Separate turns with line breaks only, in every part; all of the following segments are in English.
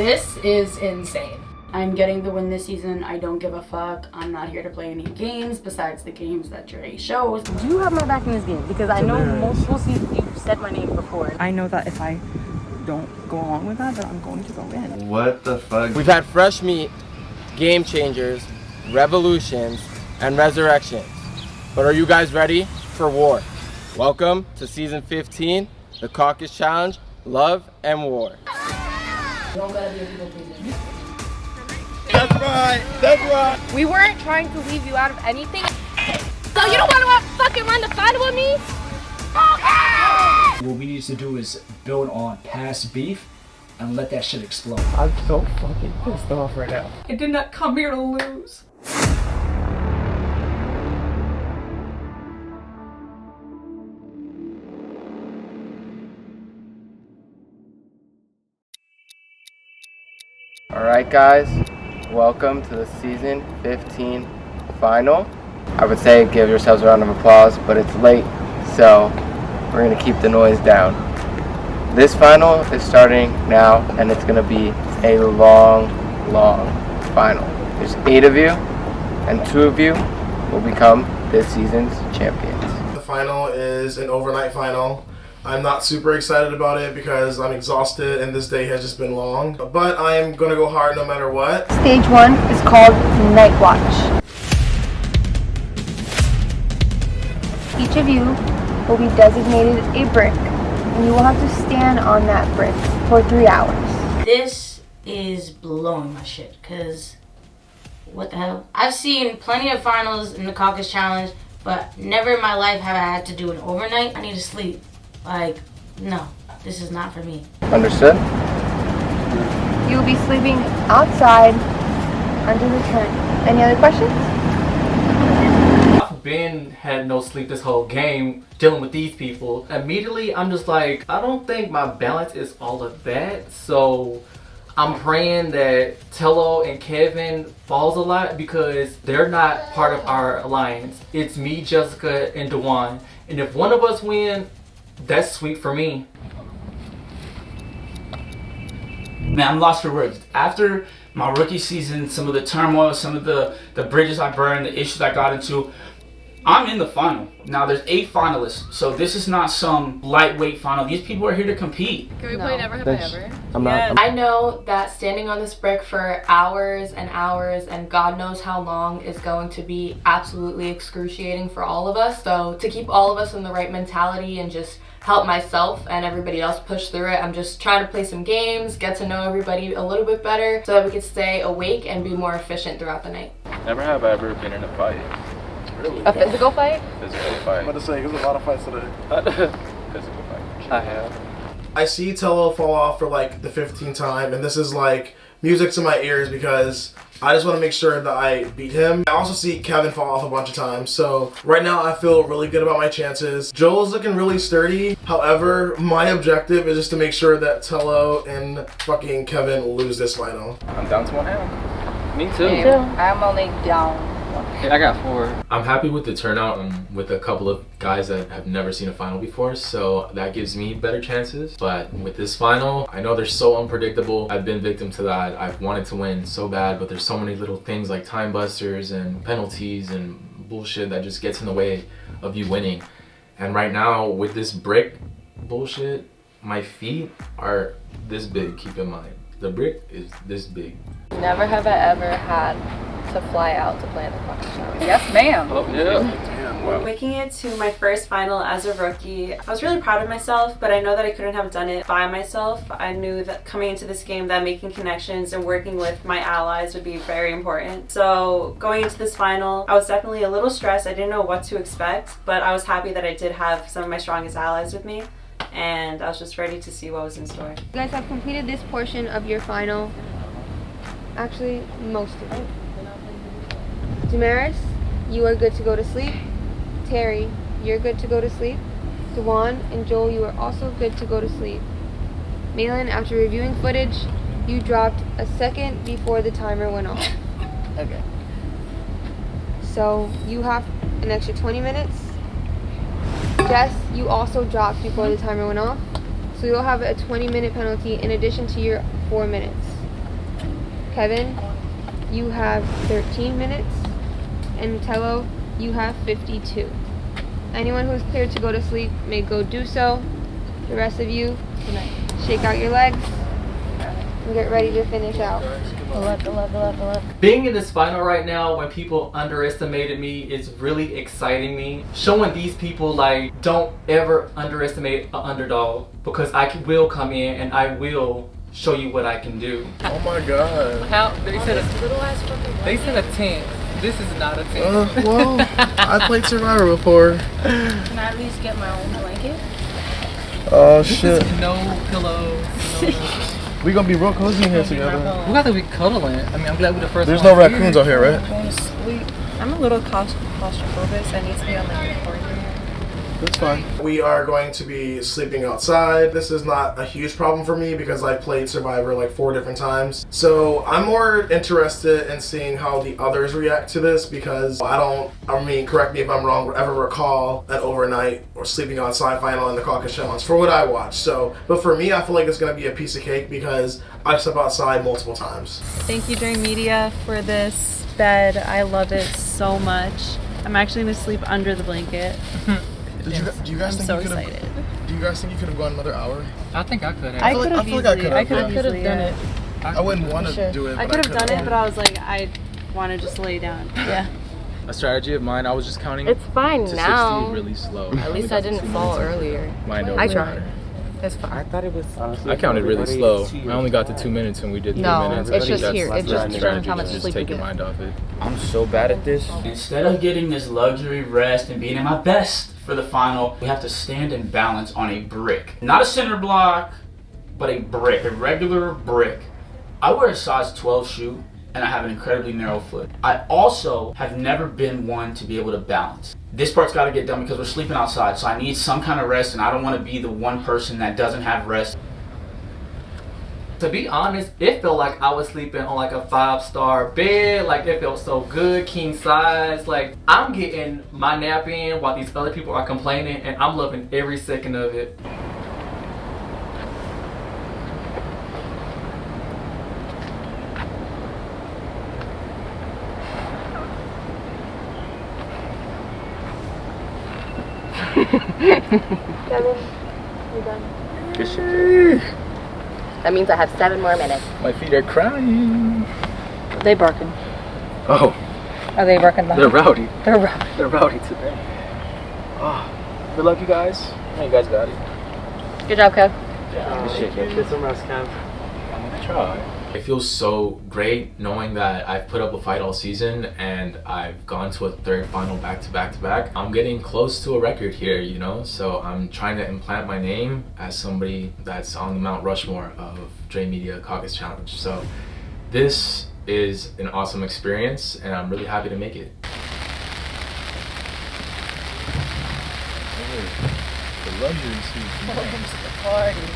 This is insane.
I'm getting the win this season. I don't give a fuck. I'm not here to play any games besides the games that Dre shows.
You have my back in this game because I know most will see you've said my name before. I know that if I don't go along with that, then I'm going to go in.
What the fuck?
We've had fresh meat, game changers, revolutions, and resurrections. But are you guys ready for war? Welcome to season 15, the Caucus Challenge, Love and War.
That's right, that's right.
We weren't trying to leave you out of anything. So you don't want to fucking run the final with me? Okay!
What we need to do is build on past beef and let that shit explode.
I'm so fucking pissed off right now.
I did not come here to lose.
Alright guys, welcome to the season 15 final. I would say give yourselves a round of applause, but it's late, so we're going to keep the noise down. This final is starting now, and it's going to be a long final. There's 8 of you, and 2 of you will become this season's champions.
The final is an overnight final. I'm not super excited about it because I'm exhausted and this day has just been long, but I'm going to go hard no matter what.
Stage 1 is called Night Watch. Each of you will be designated a brick, and you will have to stand on that brick for 3 hours.
This is blowing my shit, because what the hell? I've seen plenty of finals in the Caucus Challenge, but never in my life have I had to do an overnight. I need to sleep. Like, no, this is not for me.
Understood?
You will be sleeping outside under the tent. Any other questions?
Ben had no sleep this whole game dealing with these people. Immediately I'm just like, I don't think my balance is all of that, so I'm praying that Tello and Kevin falls a lot because they're not part of our alliance. It's me, Jessica, and Dewan, and if one of us win, that's sweet for me.
Man, I'm lost for words. After my rookie season, some of the turmoil, some of the bridges I burned, the issues I got into, I'm in the final. Now there's 8 finalists, so this is not some lightweight final. These people are here to compete.
Can we play Never Have I Ever?
I know that standing on this brick for hours and hours and God knows how long is going to be absolutely excruciating for all of us. So to keep all of us in the right mentality and just help myself and everybody else push through it, I'm just trying to play some games, get to know everybody a little bit better so that we can stay awake and be more efficient throughout the night.
Never have I ever been in a fight.
Really?
A physical fight?
Physical fight.
I'm about to say, there's a lot of fights today.
Physical fight. I have.
I see Tello fall off for like the 15th time, and this is like music to my ears because I just want to make sure that I beat him. I also see Kevin fall off a bunch of times, so right now I feel really good about my chances. Joel's looking really sturdy. However, my objective is just to make sure that Tello and fucking Kevin lose this final.
I'm down to 1 hand.
Me too.
I'm only down.
I got 4.
I'm happy with the turnout with a couple of guys that have never seen a final before, so that gives me better chances. But with this final, I know they're so unpredictable. I've been victim to that. I've wanted to win so bad, but there's so many little things like time busters and penalties and bullshit that just gets in the way of you winning. And right now, with this brick bullshit, my feet are this big, keep in mind. The brick is this big.
Never have I ever had to fly out to play in the Caucus Challenge.
Yes, ma'am.
Oh, yeah. Wow.
Making it to my first final as a rookie, I was really proud of myself, but I know that I couldn't have done it by myself. I knew that coming into this game that making connections and working with my allies would be very important. So going into this final, I was definitely a little stressed. I didn't know what to expect, but I was happy that I did have some of my strongest allies with me, and I was just ready to see what was in store.
You guys have completed this portion of your final. Actually, most of it. Damaris, you are good to go to sleep. Terry, you're good to go to sleep. Dewan and Joel, you are also good to go to sleep. Malin, after reviewing footage, you dropped a second before the timer went off.
Okay.
So you have an extra 20 minutes. Jess, you also dropped before the timer went off. So you'll have a 20-minute penalty in addition to your 4 minutes. Kevin, you have 13 minutes. And Tello, you have 52. Anyone who's cleared to go to sleep may go do so. The rest of you, shake out your legs and get ready to finish out.
Good luck, good luck, good luck, good luck.
Being in this final right now when people underestimated me is really exciting me. Showing these people like don't ever underestimate an underdog, because I will come in and I will show you what I can do.
Oh my god.
How? They said a 10. This is not a 10.
Well, I played Survivor before.
Can I at least get my own blanket?
Oh shit.
No pillows.
We gonna be real cozy in here together.
We got to be cuddling. I mean, I'm glad we're the first
There's
one
no raccoons out here, right?
Going to sleep. I'm a little claustrophobic, so I need to be on like the corner.
That's fine. We are going to be sleeping outside. This is not a huge problem for me because I've played Survivor like 4 different times. So I'm more interested in seeing how the others react to this, because I mean, correct me if I'm wrong, ever recall an overnight or sleeping outside final in the Caucus Challenge for what I watched. So, but for me, I feel like it's going to be a piece of cake because I've slept outside multiple times.
Thank you, Dream Media, for this bed. I love it so much. I'm actually going to sleep under the blanket.
Do you guys think you could have gone another hour?
I think I could have.
I could have
easily.
done it.
I wouldn't want to do it.
I could have done it, but I was like, I want to just lay down. Yeah.
A strategy of mine, I was just counting
It's fine
to
now.
60 really slow.
At least I didn't fall earlier.
I
tried. It's fine.
I thought it was.
I counted really slow. I only got to 2 minutes and we did 3
No,
minutes.
it's
I think
just here.
that's
It's just
the
showing
strategy,
how much
just
sleep you
take your
get.
mind off it.
I'm so bad at this.
Instead of getting this luxury rest and being at my best for the final, we have to stand and balance on a brick. Not a center block, but a brick, a regular brick. I wear a size 12 shoe and I have an incredibly narrow foot. I also have never been one to be able to balance. This part's got to get done because we're sleeping outside, so I need some kind of rest, and I don't want to be the one person that doesn't have rest.
To be honest, it felt like I was sleeping on like a 5-star bed. Like, it felt so good, king size. Like, I'm getting my nap in while these other people are complaining, and I'm loving every second of it.
Kevin, you're done.
Good shit.
That means I have 7 more minutes.
My feet are crying.
They barking.
Oh,
Are they barking?
they're rowdy.
They're rowdy.
They're rowdy today. Oh, good luck, you guys. Yeah, you guys got it.
Good job, Kev.
Good shit, Get some rest, Kev. I'm gonna try. It feels so great knowing that I've put up a fight all season and I've gone to a 3rd final back to back to back. I'm getting close to a record here, you know, so I'm trying to implant my name as somebody that's on the Mount Rushmore of Dre Media Caucus Challenge. So this is an awesome experience and I'm really happy to make it. The luxury suite.
Welcome to the party.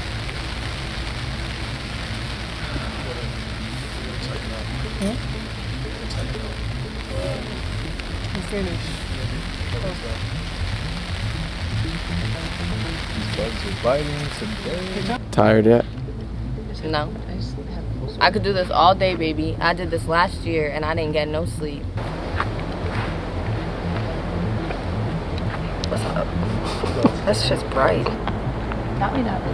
Tired yet?
No. I could do this all day, baby. I did this last year and I didn't get no sleep. What's up? That's just bright.
Not me, not me.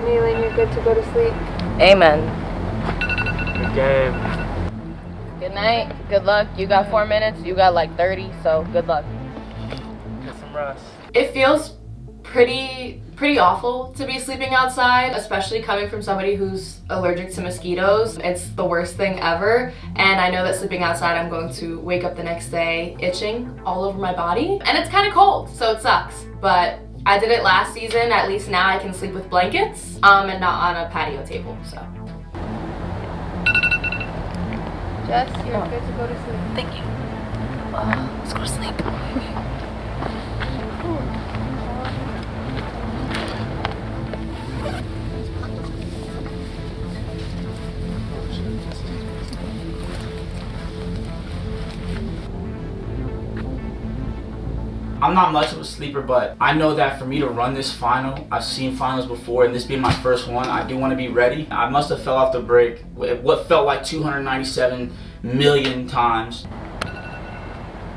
Nayland, you're good to go to sleep.
Amen.
Good game.
Good night. Good luck. You got 4 minutes. You got like 30, so good luck.
Get some rest.
It feels pretty awful to be sleeping outside, especially coming from somebody who's allergic to mosquitoes. It's the worst thing ever, and I know that sleeping outside I'm going to wake up the next day itching all over my body, and it's kind of cold, so it sucks. But I did it last season. At least now I can sleep with blankets and not on a patio table. So
Jess, you're good to go to sleep.
thank you. Let's go to sleep.
I'm not much of a sleeper, but I know that for me to run this final, I've seen finals before, and this being my first one, I do want to be ready. I must have fell off the break what felt like 297 million times.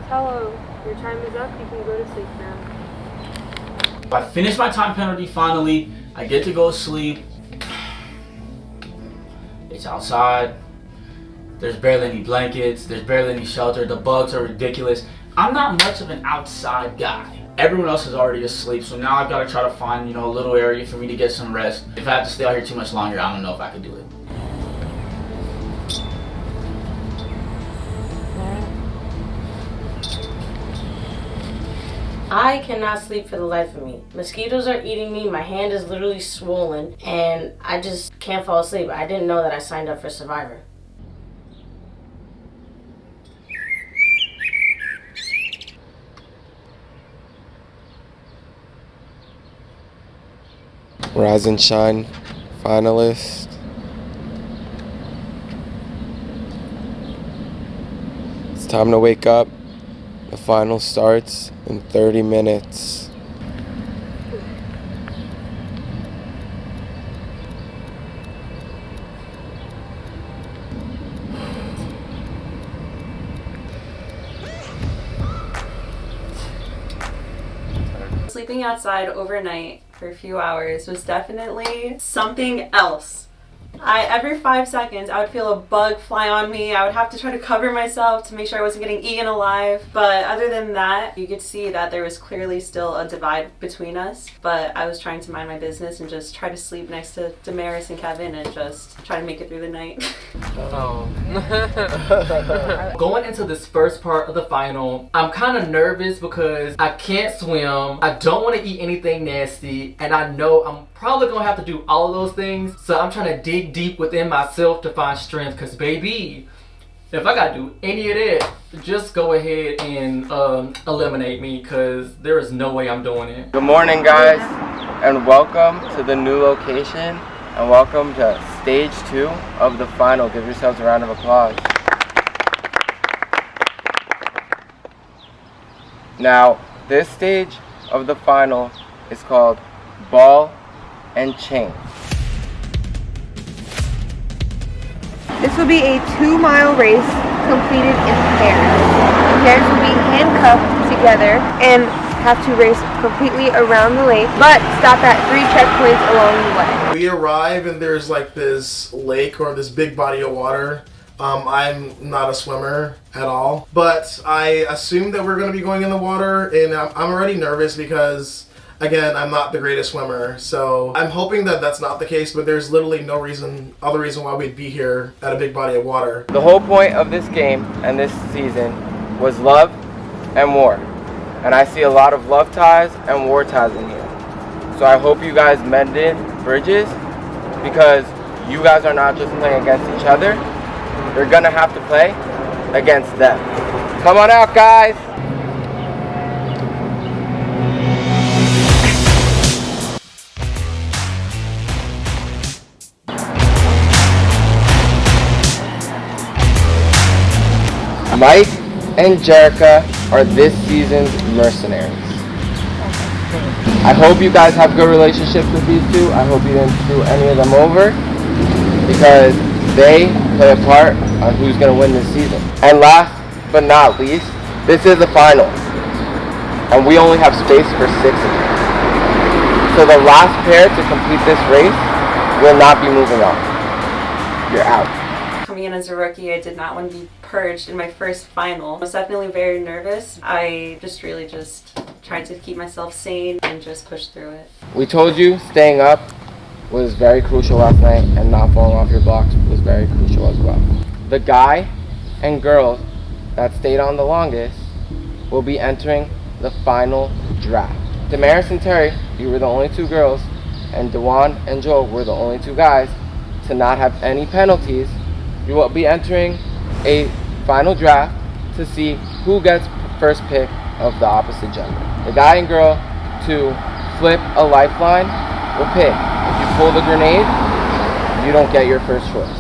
Hello, your time is up. You can go to sleep now.
I finished my time penalty finally. I get to go to sleep. It's outside. There's barely any blankets. There's barely any shelter. The bugs are ridiculous. I'm not much of an outside guy. Everyone else is already asleep, so now I've got to try to find, you know, a little area for me to get some rest. If I have to stay out here too much longer, I don't know if I could do it.
I cannot sleep for the life of me. Mosquitoes are eating me, my hand is literally swollen, and I just can't fall asleep. I didn't know that I signed up for Survivor.
Rise and Shine finalist. It's time to wake up. The final starts in 30 minutes.
Sleeping outside overnight for a few hours was definitely something else. Every 5 seconds, I would feel a bug fly on me. I would have to try to cover myself to make sure I wasn't getting eaten alive. But other than that, you could see that there was clearly still a divide between us. But I was trying to mind my business and just try to sleep next to Damaris and Kevin and just try to make it through the night.
Going into this first part of the final, I'm kind of nervous because I can't swim, I don't want to eat anything nasty, and I know I'm probably gonna have to do all of those things. So I'm trying to dig deep within myself to find strength, because baby, if I gotta do any of that, just go ahead and eliminate me, because there is no way I'm doing it.
Good morning, guys, and welcome to the new location, and welcome to stage 2 of the final. Give yourselves a round of applause. Now, this stage of the final is called Ball and Chain.
This will be a 2-mile race completed in pairs. The pairs will be handcuffed together and have to race completely around the lake, but stop at 3 checkpoints along the way.
We arrive and there's like this lake or this big body of water. I'm not a swimmer at all, but I assume that we're going to be going in the water, and I'm already nervous because, again, I'm not the greatest swimmer, so I'm hoping that that's not the case, but there's literally no other reason why we'd be here at a big body of water.
The whole point of this game and this season was love and war, and I see a lot of love ties and war ties in here. So I hope you guys mended bridges, because you guys are not just playing against each other, you're gonna have to play against them. Come on out, guys! Mike and Jerica are this season's Mercenaries. I hope you guys have good relationships with these two. I hope you didn't screw any of them over, because they play a part on who's going to win this season. And last but not least, this is the final, and we only have space for 6 of them. So the last pair to complete this race will not be moving on. You're out.
Coming in as a rookie, I did not want to be purged in my first final. I was definitely very nervous. I just really tried to keep myself sane and just push through it.
We told you staying up was very crucial last night, and not falling off your blocks was very crucial as well. The guy and girl that stayed on the longest will be entering the final draft. Damaris and Terry, you were the only 2 girls, and Dewan and Joel were the only 2 guys to not have any penalties. You will be entering a final draft to see who gets first pick of the opposite gender. The guy and girl to flip a lifeline will pick. If you pull the grenade, you don't get your first choice.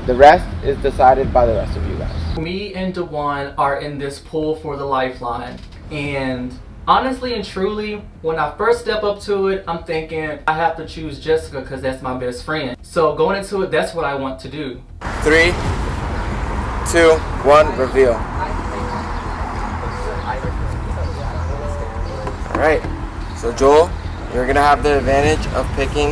The rest is decided by the rest of you guys.
Me and Dewan are in this pool for the lifeline, and Honestly and truly, when I first step up to it, I'm thinking I have to choose Jessica because that's my best friend. So going into it, that's what I want to do.
3, 2, 1, reveal. Alright, so Joel, you're gonna have the advantage of picking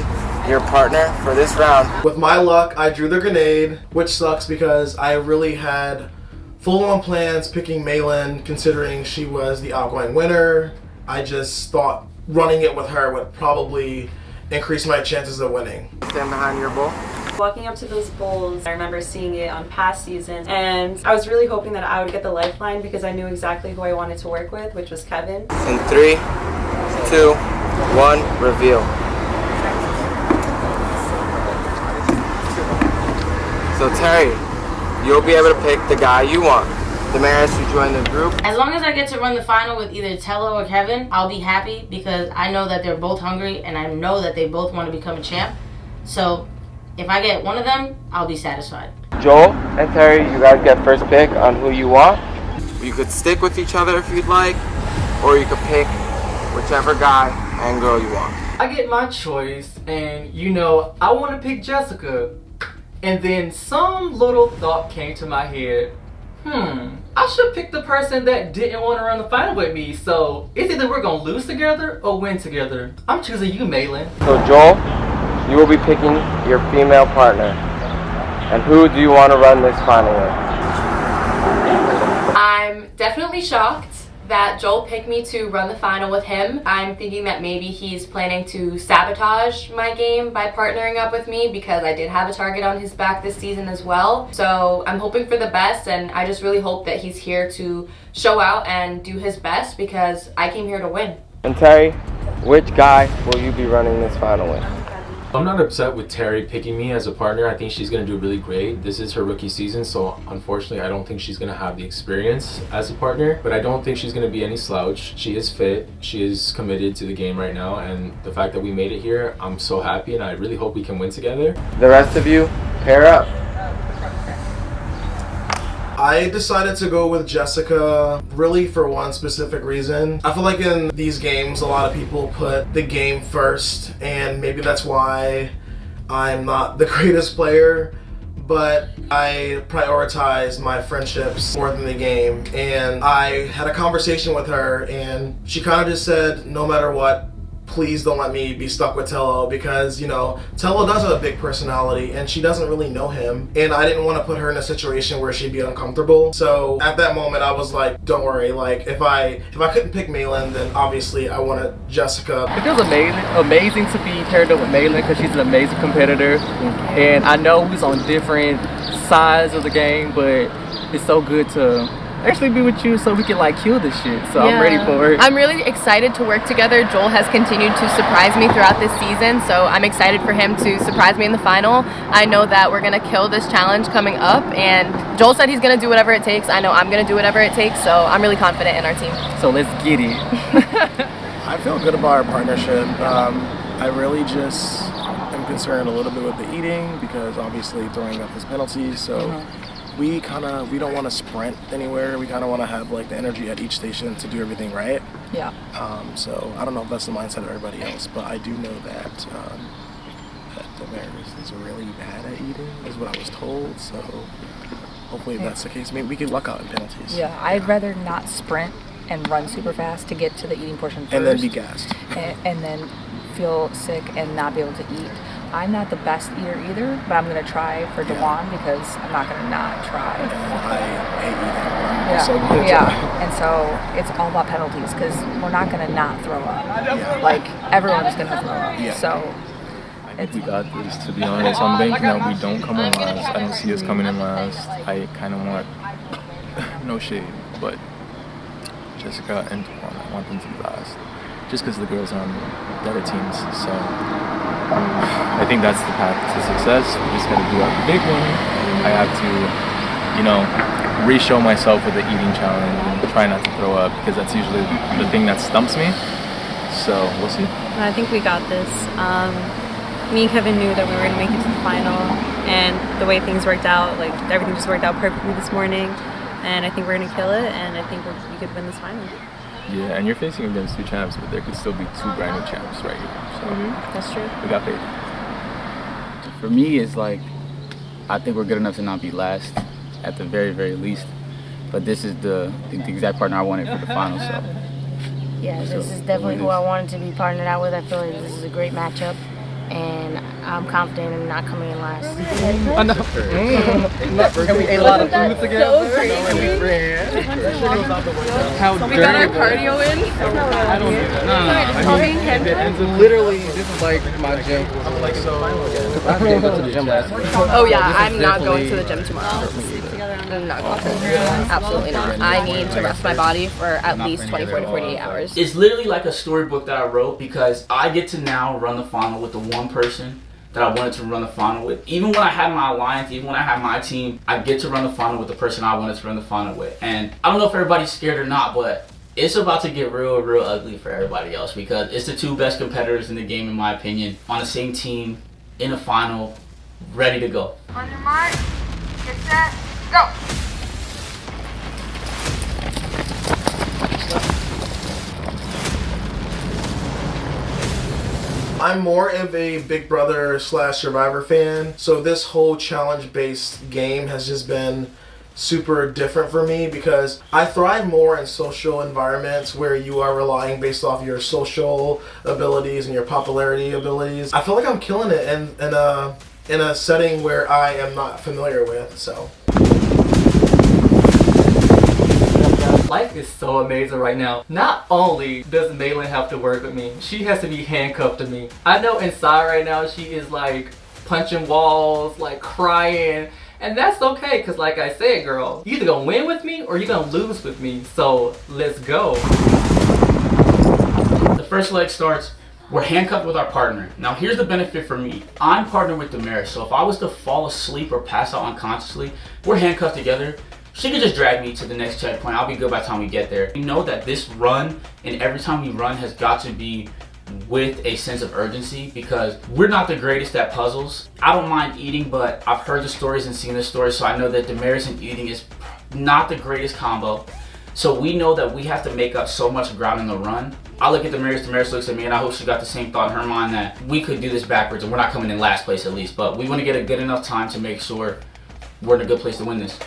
your partner for this round.
With my luck, I drew the grenade, which sucks because I really had full-on plans picking Malin, considering she was the outgoing winner. I just thought running it with her would probably increase my chances of winning.
Stand behind your bull.
Walking up to those bowls, I remember seeing it on past seasons, and I was really hoping that I would get the lifeline because I knew exactly who I wanted to work with, which was Kevin.
In 3, 2, 1, reveal. So Terry, you'll be able to pick the guy you want. Damaris, you join the group.
As long as I get to run the final with either Tello or Kevin, I'll be happy because I know that they're both hungry and I know that they both want to become a champ. So if I get one of them, I'll be satisfied.
Joel and Terry, you guys get first pick on who you want. You could stick with each other if you'd like, or you could pick whichever guy and girl you want.
I get my choice, and you know, I want to pick Jessica. And then some little thought came to my head. I should pick the person that didn't want to run the final with me. So it's either we're going to lose together or win together. I'm choosing you, Malin.
So Joel, you will be picking your female partner. And who do you want to run this final with?
I'm definitely shocked that Joel picked me to run the final with him. I'm thinking that maybe he's planning to sabotage my game by partnering up with me because I did have a target on his back this season as well. So I'm hoping for the best, and I just really hope that he's here to show out and do his best because I came here to win.
And Terry, which guy will you be running this final with?
I'm not upset with Terry picking me as a partner. I think she's going to do really great. This is her rookie season, so unfortunately I don't think she's going to have the experience as a partner, but I don't think she's going to be any slouch. She is fit, she is committed to the game right now, and the fact that we made it here, I'm so happy, and I really hope we can win together.
The rest of you, pair up.
I decided to go with Jessica really for one specific reason. I feel like in these games a lot of people put the game first, and maybe that's why I'm not the greatest player, but I prioritize my friendships more than the game. And I had a conversation with her and she kind of just said, no matter what, please don't let me be stuck with Tello because, you know, Tello does have a big personality and she doesn't really know him. And I didn't want to put her in a situation where she'd be uncomfortable. So at that moment, I was like, don't worry. Like, if I couldn't pick Malin, then obviously I wanted Jessica.
It feels amazing to be paired up with Malin because she's an amazing competitor. And I know we're on different sides of the game, but it's so good to actually be with you so we can like kill this shit. So yeah. I'm ready for it.
I'm really excited to work together. Joel has continued to surprise me throughout this season, so I'm excited for him to surprise me in the final. I know that we're gonna kill this challenge coming up, and Joel said he's gonna do whatever it takes. I know I'm gonna do whatever it takes, so I'm really confident in our team.
So let's get it.
I feel good about our partnership. I really just am concerned a little bit with the eating because obviously throwing up is penalties, so we don't want to sprint anywhere. We kind of want to have like the energy at each station to do everything right.
Yeah.
So I don't know if that's the mindset of everybody else, but I do know that that Damaris is really bad at eating, is what I was told. So hopefully that's the case. Maybe we could luck out in penalties.
Yeah, I'd rather not sprint and run super fast to get to the eating portion first.
And then be gassed.
And then feel sick and not be able to eat. I'm not the best eater either, but I'm gonna try for Dewan because I'm not gonna not try.
And I hate eating.
Yeah,
So I'm
yeah. And so it's all about penalties because we're not gonna not throw up.
Yeah.
Like everyone's gonna throw up.
Yeah.
So
I think we got this, to be honest. I'm banking that we don't come in last. I don't see us coming in last. I kind of want, no shade, but Jessica and Dewan, I want them to be last. Just because the girls are on the other teams. So I think that's the path to success. We just got to do our big one. I have to, you know, re-show myself with the eating challenge and try not to throw up because that's usually the thing that stumps me. So we'll see.
I think we got this. Me and Kevin knew that we were going to make it to the final, and the way things worked out, like everything just worked out perfectly this morning. And I think we're going to kill it, and I think we could win this final.
Yeah, and you're facing against 2 champs, but there could still be 2 brand new champs right here. So
That's true.
we got faith.
For me, it's like, I think we're good enough to not be last at the very, very least. But this is the exact partner I wanted for the final, so.
Yeah, this is definitely who I wanted to be partnered out with. I feel like this is a great matchup, and I'm confident in not coming in last.
I know. And we ate a lot of food together.
So crazy.
How
We got our cardio in.
I don't do that. No. Literally, this is like my gym. I'm like so. I didn't go to the gym last week.
Oh yeah, I'm not going to the gym tomorrow. I'm not going to the gym. Absolutely not. I need to rest my body for at least 24 to 48 hours.
It's literally like a storybook that I wrote because I get to now run the final with the one person that I wanted to run the final with. Even when I had my alliance, even when I had my team, I get to run the final with the person I wanted to run the final with. And I don't know if everybody's scared or not, but it's about to get real ugly for everybody else because it's the 2 best competitors in the game, in my opinion, on the same team, in a final, ready to go.
On your mark, get set, go!
I'm more of a Big Brother / Survivor fan, so this whole challenge-based game has just been super different for me because I thrive more in social environments where you are relying based off your social abilities and your popularity abilities. I feel like I'm killing it in a setting where I am not familiar with, so.
Life is so amazing right now. Not only does Malin have to work with me, she has to be handcuffed to me. I know inside right now she is like punching walls, like crying, and that's okay because like I said, girl, you either gonna win with me or you're gonna lose with me, so let's go.
The first leg starts, we're handcuffed with our partner. Now here's the benefit for me. I'm partnered with Damaris, so if I was to fall asleep or pass out unconsciously, we're handcuffed together. She could just drag me to the next checkpoint. I'll be good by the time we get there. We know that this run and every time we run has got to be with a sense of urgency because we're not the greatest at puzzles. I don't mind eating, but I've heard the stories and seen the stories, so I know that Damaris and eating is not the greatest combo. So we know that we have to make up so much ground in the run. I look at Damaris looks at me, and I hope she got the same thought in her mind that we could do this backwards and we're not coming in last place at least, but we want to get a good enough time to make sure we're in a good place to win this.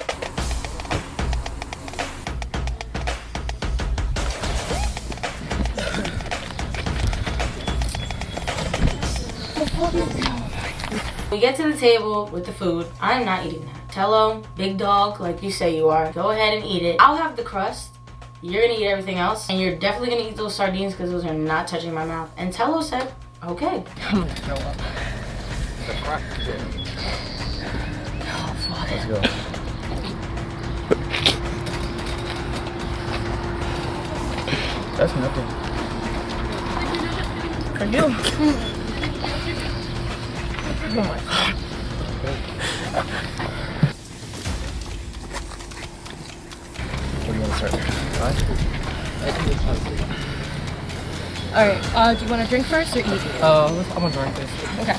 We get to the table with the food. I'm not eating that. Tello, big dog, like you say you are, go ahead and eat it. I'll have the crust. You're gonna eat everything else, and you're definitely gonna eat those sardines because those are not touching my mouth. And Tello said, okay. I'm gonna throw up.
Let's go. That's nothing.
For you. Oh my God.
What do you want to start?
Alright, do you want to drink first or eat?
I'm gonna drink this.
Okay.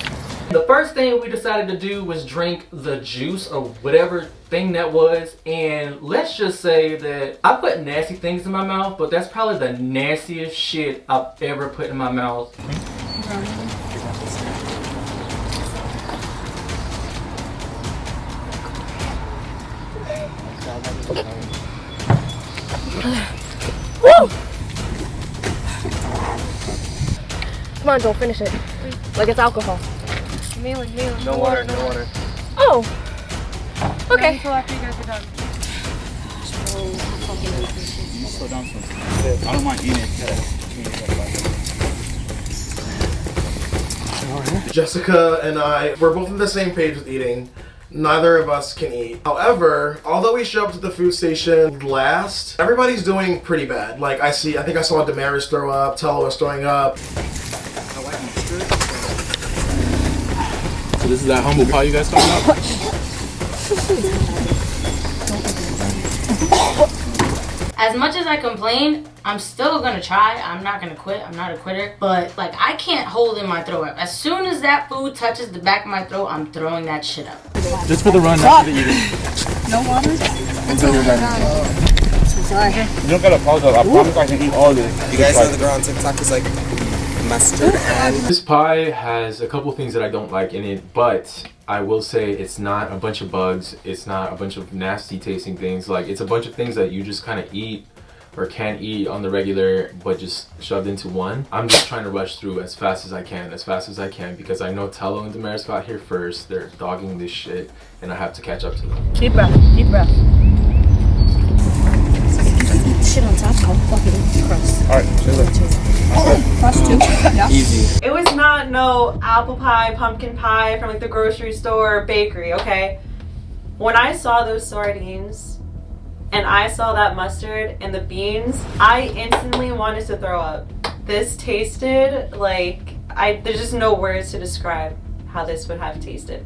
The first thing we decided to do was drink the juice or whatever thing that was, and let's just say that I put nasty things in my mouth, but that's probably the nastiest shit I've ever put in my mouth.
Woo! Come on, Joel, finish it. Like it's alcohol.
Malin.
No water, no water.
Oh. Okay.
Until after you guys are done.
Slow down some. I don't mind eating it.
Jessica and I, we're both on the same page with eating. Neither of us can eat. However, although we show up to the food station last, everybody's doing pretty bad. Like I think I saw Damaris throw up, Tello was throwing up.
So this is that humble pie you guys talking about?
As much as I complain, I'm still gonna try. I'm not gonna quit. I'm not a quitter. But like, I can't hold in my throw up. As soon as that food touches the back of my throat, I'm throwing that shit up.
Just for the run, not for the eating.
No water?
Until you're ready.
Sorry.
You don't gotta pause up. I promise I can eat all this.
You guys know the girl on TikTok is like mustard and...
This pie has a couple things that I don't like in it, but I will say it's not a bunch of bugs. It's not a bunch of nasty tasting things. Like, it's a bunch of things that you just kind of eat or can eat on the regular, but just shoved into one. I'm just trying to rush through as fast as I can, because I know Tello and Damaris got here first. They're dogging this shit, and I have to catch up to them.
Deep breath, deep breath.
Shit on top, I'll fucking crust.
Alright,
Crust too. Yeah.
Easy.
It was not no apple pie, pumpkin pie from like the grocery store or bakery, okay? When I saw those sardines and I saw that mustard and the beans, I instantly wanted to throw up. This tasted like, there's just no words to describe how this would have tasted.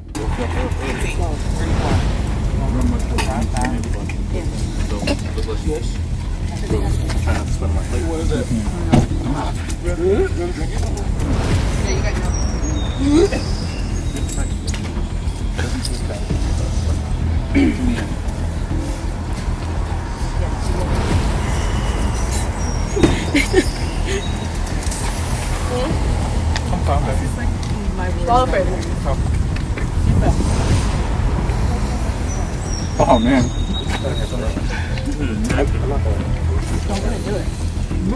Oh man.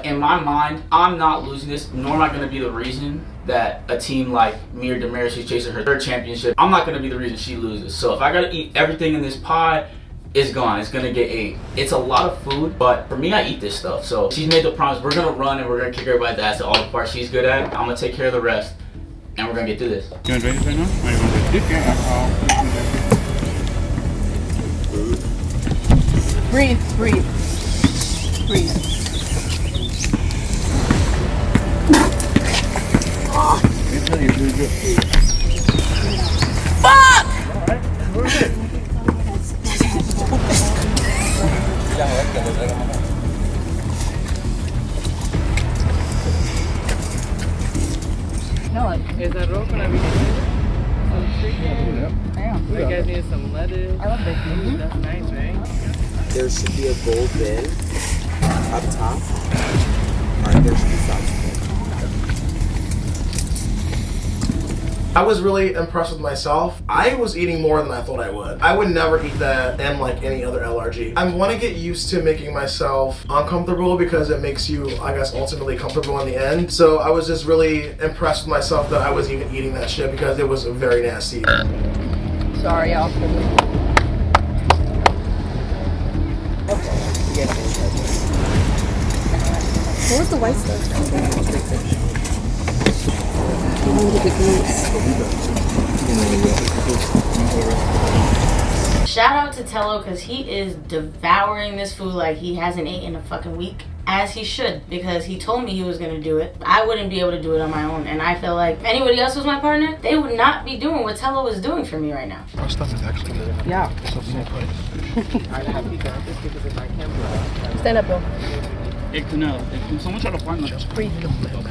In my mind, I'm not losing this, nor am I going to be the reason that a team like me or Damaris, who's chasing her third championship, I'm not going to be the reason she loses. So if I got to eat everything in this pie, it's gone. It's going to get ate. It's a lot of food, but for me, I eat this stuff. So she's made the promise, we're going to run and we're going to kick everybody's ass at all the parts she's good at. I'm going to take care of the rest, and we're going to get through this.
You want to drink this right now? Or you want to dip your alcohol?
Breathe, breathe, breathe.
It's really good.
Fuck!
Is that roll gonna be some chicken?
Yeah.
You guys need some lettuce.
I love bacon.
That's nice, right?
There should be a gold bin up top. Alright, there should be sauce.
I was really impressed with myself. I was eating more than I thought I would. I would never eat that in like any other LRG. I want to get used to making myself uncomfortable because it makes you, I guess, ultimately comfortable in the end. So I was just really impressed with myself that I was even eating that shit because it was very nasty.
Sorry, y'all.
What was the white stuff?
Shout out to Tello because he is devouring this food like he hasn't eaten in a fucking week. As he should, because he told me he was gonna do it. I wouldn't be able to do it on my own, and I feel like if anybody else was my partner, they would not be doing what Tello is doing for me right now.
Our stuff is actually good.
Yeah. Stand up, Bill.
Someone try to find like
Breathe.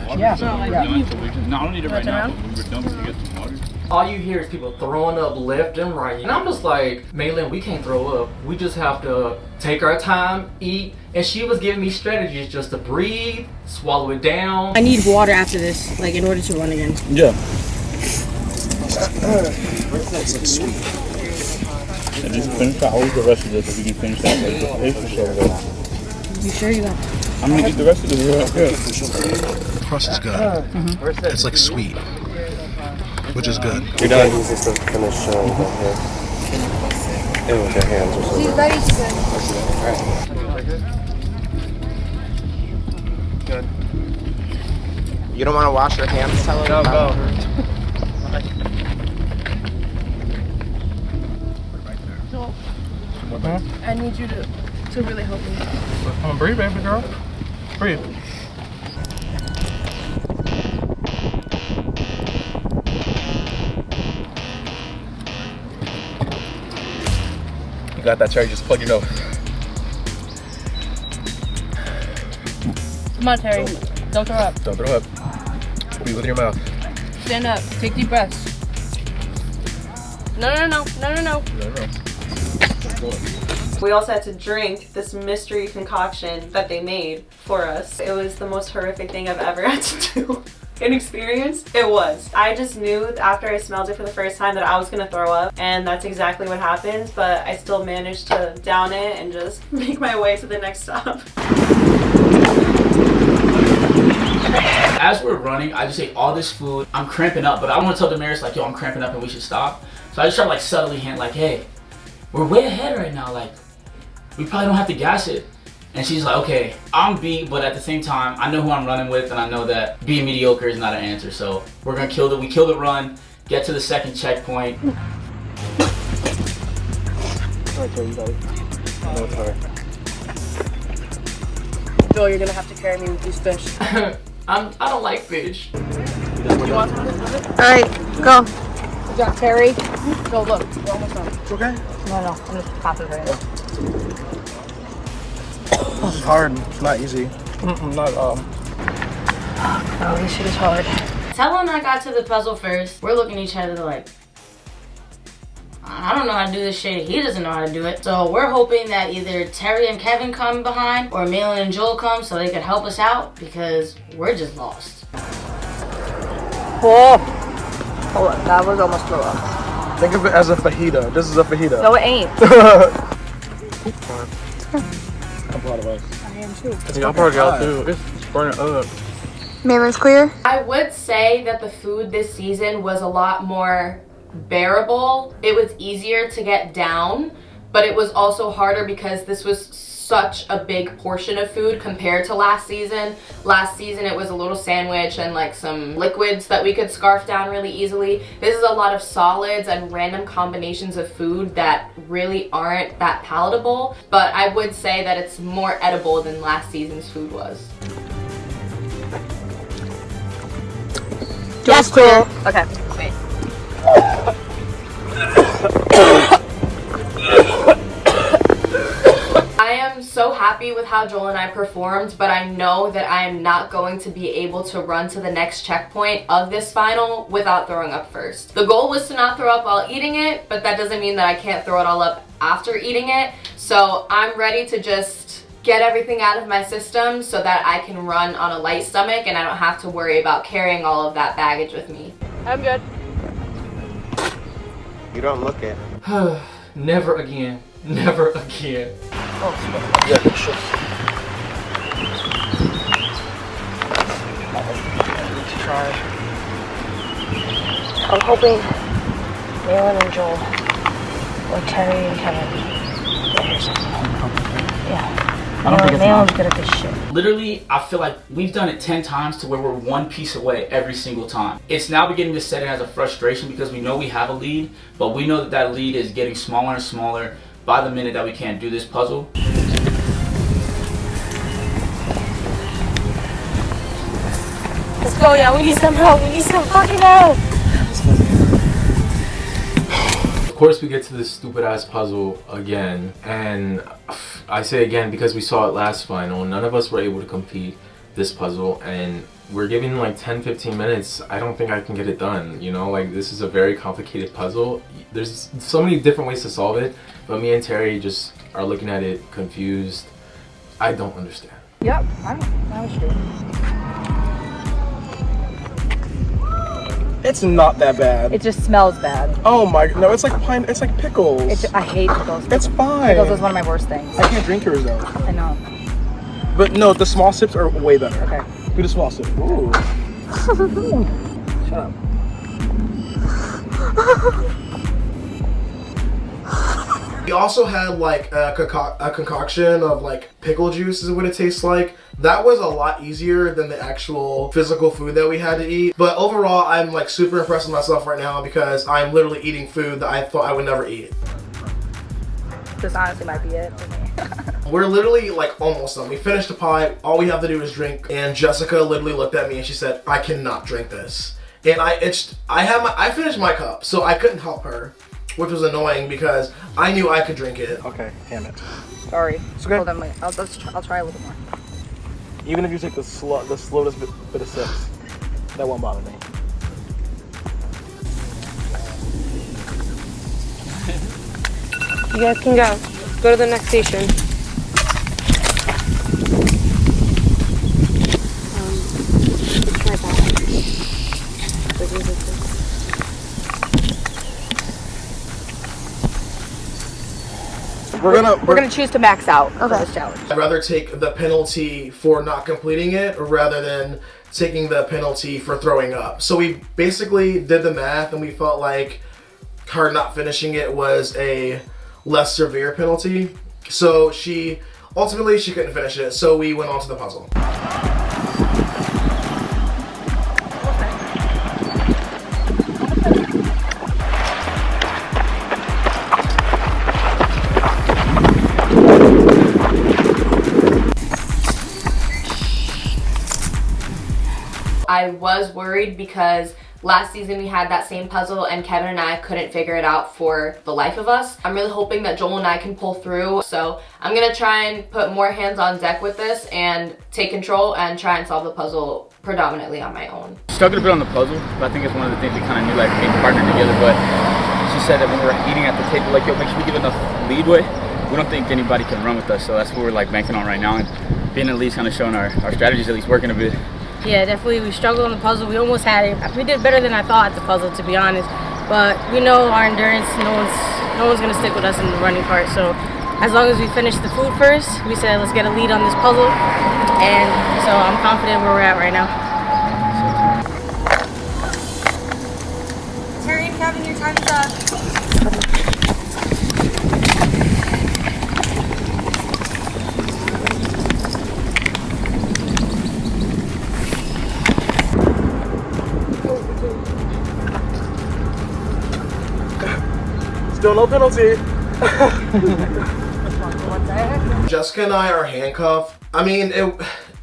water.
Yeah.
No, I don't need it right now, but we were done to get some water.
All you hear is people throwing up left and right. And I'm just like, Maylin, we can't throw up. We just have to take our time, eat. And she was giving me strategies just to breathe, swallow it down.
I need water after this, like in order to run again.
Yeah. And just finish out all the rest of this if you can finish that. It's for sure good.
You sure you have?
I'm gonna eat the rest of this real good.
The crust is good. It's like sweet, which is good.
You're done. Use this to finish showing them here. And with your hands or something.
He's ready to
Good. You don't want to wash your hands, Tello?
No, go.
I need you to really help me.
Come on, breathe, baby girl. Breathe.
You got that, Terry. Just plug your nose.
Come on, Terry. Don't throw up.
Don't throw up. Breathe with your mouth.
Stand up. Take deep breaths. No.
No.
We also had to drink this mystery concoction that they made for us. It was the most horrific thing I've ever had to do. An experience? It was. I just knew after I smelled it for the first time that I was gonna throw up, and that's exactly what happened, but I still managed to down it and just make my way to the next stop.
As we're running, I just ate all this food. I'm cramping up, but I want to tell Damaris like, yo, I'm cramping up and we should stop. So I just try to like subtly hint like, hey, we're way ahead right now. Like, we probably don't have to gas it. And she's like, okay, I'm beat, but at the same time, I know who I'm running with, and I know that being mediocre is not an answer. So we're gonna kill it. We kill the run, get to the second checkpoint.
Alright, so you got it. No, it's hard.
Joel, you're gonna have to carry me with these fish.
I don't like fish.
You want some of it?
Alright, go.
Good job, Terry. Joel, look, we're almost done.
It's okay?
No, I'm just concentrating.
This is hard. It's not easy. Not at all.
Oh, this shit is hard.
Tello and I got to the puzzle first. We're looking at each other like, I don't know how to do this shit. He doesn't know how to do it. So we're hoping that either Terry and Kevin come behind or Malin and Joel come so they can help us out because we're just lost.
Oh, hold on, that was almost throw up.
Think of it as a fajita. This is a fajita.
No, it ain't.
I'm proud of us.
I am too.
Y'all probably got through. It's burning up.
Malin's clear?
I would say that the food this season was a lot more bearable. It was easier to get down, but it was also harder because this was such a big portion of food compared to last season. Last season it was a little sandwich and like some liquids that we could scarf down really easily. This is a lot of solids and random combinations of food that really aren't that palatable, but I would say that it's more edible than last season's food was.
Yes, clear. Okay.
Wait. I am so happy with how Joel and I performed, but I know that I am not going to be able to run to the next checkpoint of this final without throwing up first. The goal was to not throw up while eating it, but that doesn't mean that I can't throw it all up after eating it. So I'm ready to just get everything out of my system so that I can run on a light stomach and I don't have to worry about carrying all of that baggage with me.
I'm good.
You don't look it.
Never again. Never again.
Yeah, good shit.
Try. I'm hoping Malin and Joel or Terry and Kevin get here somehow. Yeah. Malin's good at this shit.
Literally, I feel like we've done it 10 times to where we're one piece away every single time. It's now beginning to set in as a frustration because we know we have a lead, but we know that that lead is getting smaller and smaller by the minute that we can't do this puzzle.
Let's go, yeah, we need some help. We need some fucking help.
Of course we get to this stupid ass puzzle again, and I say again because we saw it last final, none of us were able to complete this puzzle, and we're giving like 10-15 minutes. I don't think I can get it done, you know, like this is a very complicated puzzle. There's so many different ways to solve it, but me and Terry just are looking at it confused. I don't understand.
Yep, I was true.
It's not that bad.
It just smells bad.
Oh my, no, it's like pine, it's like pickles.
I hate pickles.
It's fine.
Pickles is one of my worst things.
I can't drink yours though.
I know.
But no, the small sips are way better.
Okay.
Do the small sip. Ooh. Shut up. We also had like a concoction of like pickle juice is what it tastes like. That was a lot easier than the actual physical food that we had to eat. But overall, I'm like super impressed with myself right now because I'm literally eating food that I thought I would never eat.
This honestly might be it for me.
We're literally like almost done. We finished the pie. All we have to do is drink. And Jessica literally looked at me and she said, "I cannot drink this." And I finished my cup, so I couldn't help her, which was annoying because I knew I could drink it. Okay, damn it.
Sorry.
It's okay.
Hold on, wait. I'll try a little more.
Even if you take the slowest bit of sips, that won't bother me.
You guys can go. Go to the next station. It's my bag.
We're gonna
choose to max out for this challenge.
I'd rather take the penalty for not completing it rather than taking the penalty for throwing up. So we basically did the math and we felt like her not finishing it was a less severe penalty. So ultimately she couldn't finish it, so we went on to the puzzle.
I was worried because last season we had that same puzzle and Kevin and I couldn't figure it out for the life of us. I'm really hoping that Joel and I can pull through. So I'm gonna try and put more hands on deck with this and take control and try and solve the puzzle predominantly on my own.
Struggled a bit on the puzzle, but I think it's one of the things we kind of knew, like being partnered together. But she said that when we were eating at the table, like, yo, make sure we give enough leadway. We don't think anybody can run with us, so that's what we're like banking on right now. And being at least kind of showing our strategies at least working a bit.
Yeah, definitely. We struggled on the puzzle. We almost had it. We did better than I thought at the puzzle, to be honest. But we know our endurance. No one's gonna stick with us in the running part. So as long as we finish the food first, we said let's get a lead on this puzzle. And so I'm confident where we're at right now.
Terry and Kevin, your time's up.
Still no penalty. Jessica and I are handcuffed. I mean,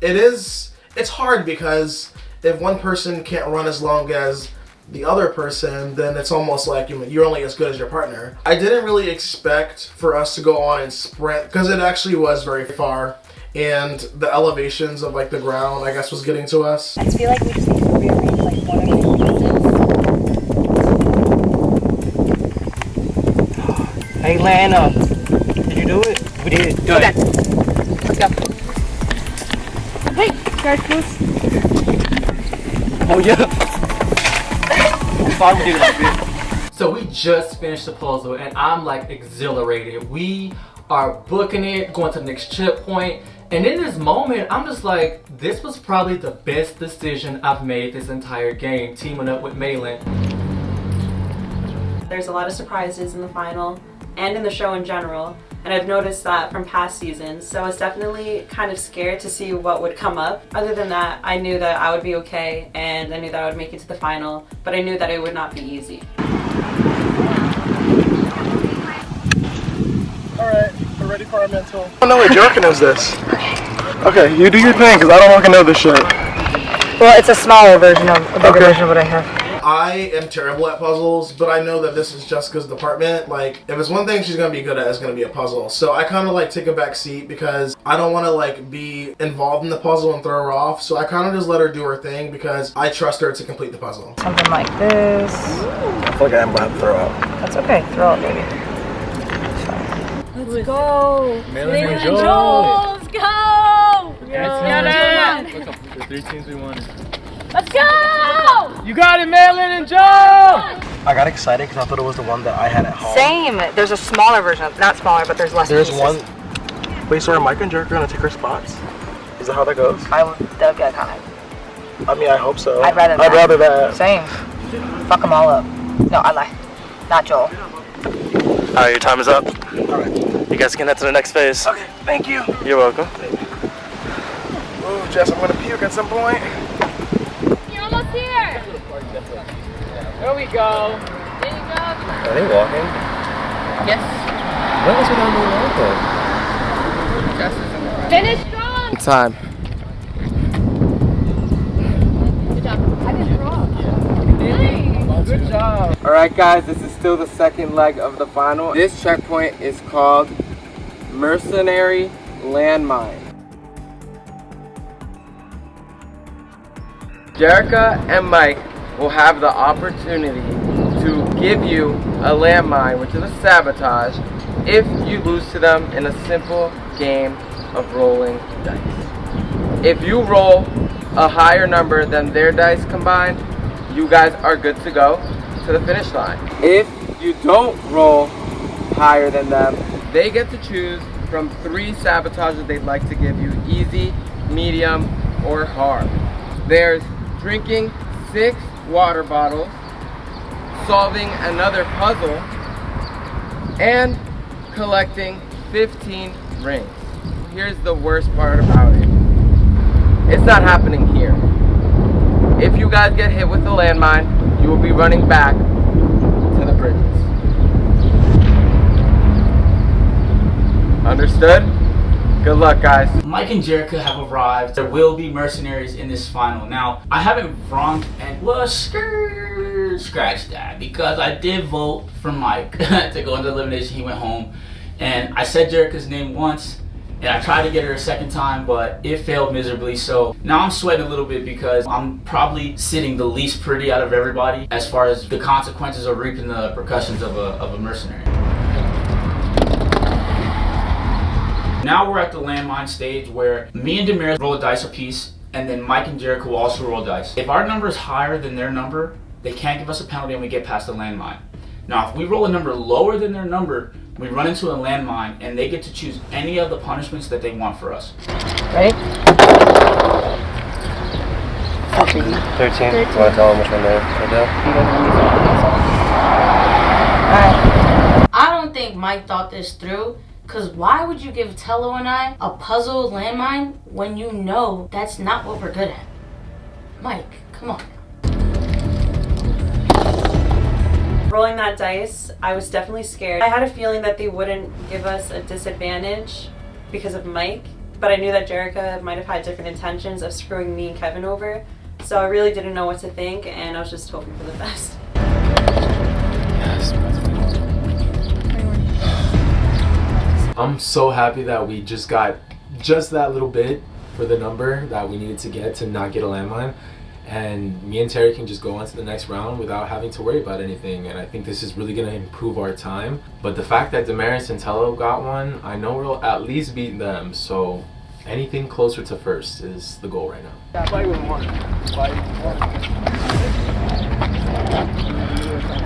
it's hard because if one person can't run as long as the other person, then it's almost like you're only as good as your partner. I didn't really expect for us to go on and sprint because it actually was very far, and the elevations of like the ground, I guess, was getting to us.
I feel like we just need to rearrange like one or two pieces.
Hey, Lana, did you do it? We did. Good.
Okay. Let's go. Hey, guys, close.
Oh, yeah. I'm sorry we did it like this.
So we just finished the puzzle and I'm like exhilarated. We are booking it, going to the next checkpoint. And in this moment, I'm just like, this was probably the best decision I've made this entire game, teaming up with Malin.
There's a lot of surprises in the final and in the show in general, and I've noticed that from past seasons, so I was definitely kind of scared to see what would come up. Other than that, I knew that I would be okay, and I knew that I would make it to the final, but I knew that it would not be easy.
Alright, we're ready for our mental. I don't know what jerking is this. Okay, you do your thing, because I don't fucking know this shit.
Well, it's a smaller version of, a bigger version of what I have.
I am terrible at puzzles, but I know that this is Jessica's department. Like, if it's one thing she's gonna be good at, it's gonna be a puzzle. So I kind of like take a back seat because I don't want to like be involved in the puzzle and throw her off. So I kind of just let her do her thing because I trust her to complete the puzzle.
Something like this.
I feel like I'm about to throw up.
That's okay. Throw up, baby.
Let's go.
Malin and
Joel.
Joel.
Let's go.
That's the 3 teams we wanted.
Let's go.
You got it, Malin and Joe!
I got excited because I thought it was the one that I had at home.
Same. There's a smaller version of, not smaller, but there's less
There's
pieces.
one. Wait, so are Mike and Jerk gonna take her spots? Is that how that goes?
That would be iconic.
I mean, I hope so.
I'd rather
that.
Same. Fuck them all up. No, I lie. Not Joel.
Alright, your time is up.
Alright.
You guys can head to the next phase.
Okay, thank you.
You're welcome.
Oh, Jess, I'm gonna puke at some point.
You're almost here.
There we go.
There you go.
Are they walking?
Yes.
When was we down the walking?
Finish strong.
Time.
Good job. I didn't throw up. Nice.
Good job.
Alright guys, this is still the second leg of the final. This checkpoint is called Mercenary Landmine. Jerica and Mike will have the opportunity to give you a landmine, which is a sabotage, if you lose to them in a simple game of rolling dice. If you roll a higher number than their dice combined, you guys are good to go to the finish line. If you don't roll higher than them, they get to choose from 3 sabotages they'd like to give you: easy, medium, or hard. There's drinking 6 water bottles, solving another puzzle, and collecting 15 rings. Here's the worst part about it. It's not happening here. If you guys get hit with a landmine, you will be running back to the bridges. Understood? Good luck, guys.
Mike and Jerica have arrived. There will be mercenaries in this final. Now, I haven't wronged and scratch that, because I did vote for Mike to go into elimination. He went home, and I said Jerica's name once, and I tried to get her a second time, but it failed miserably. So now I'm sweating a little bit because I'm probably sitting the least pretty out of everybody as far as the consequences of reaping the repercussions of a mercenary. Now we're at the landmine stage where me and Damaris roll a dice apiece, and then Mike and Jerica will also roll dice. If our number is higher than their number, they can't give us a penalty and we get past the landmine. Now if we roll a number lower than their number, we run into a landmine and they get to choose any of the punishments that they want for us.
Ready?
13. You want to tell them which one they do?
I don't think Mike thought this through, because why would you give Tello and I a puzzle landmine when you know that's not what we're good at? Mike, come on.
Rolling that dice, I was definitely scared. I had a feeling that they wouldn't give us a disadvantage because of Mike, but I knew that Jerica might have had different intentions of screwing me and Kevin over, so I really didn't know what to think, and I was just hoping for the best.
I'm so happy that we just got just that little bit for the number that we needed to get to not get a landmine. And me and Terry can just go on to the next round without having to worry about anything. And I think this is really going to improve our time. But the fact that Damaris and Tello got one, I know we'll at least beat them. So anything closer to first is the goal right now.
Play with one.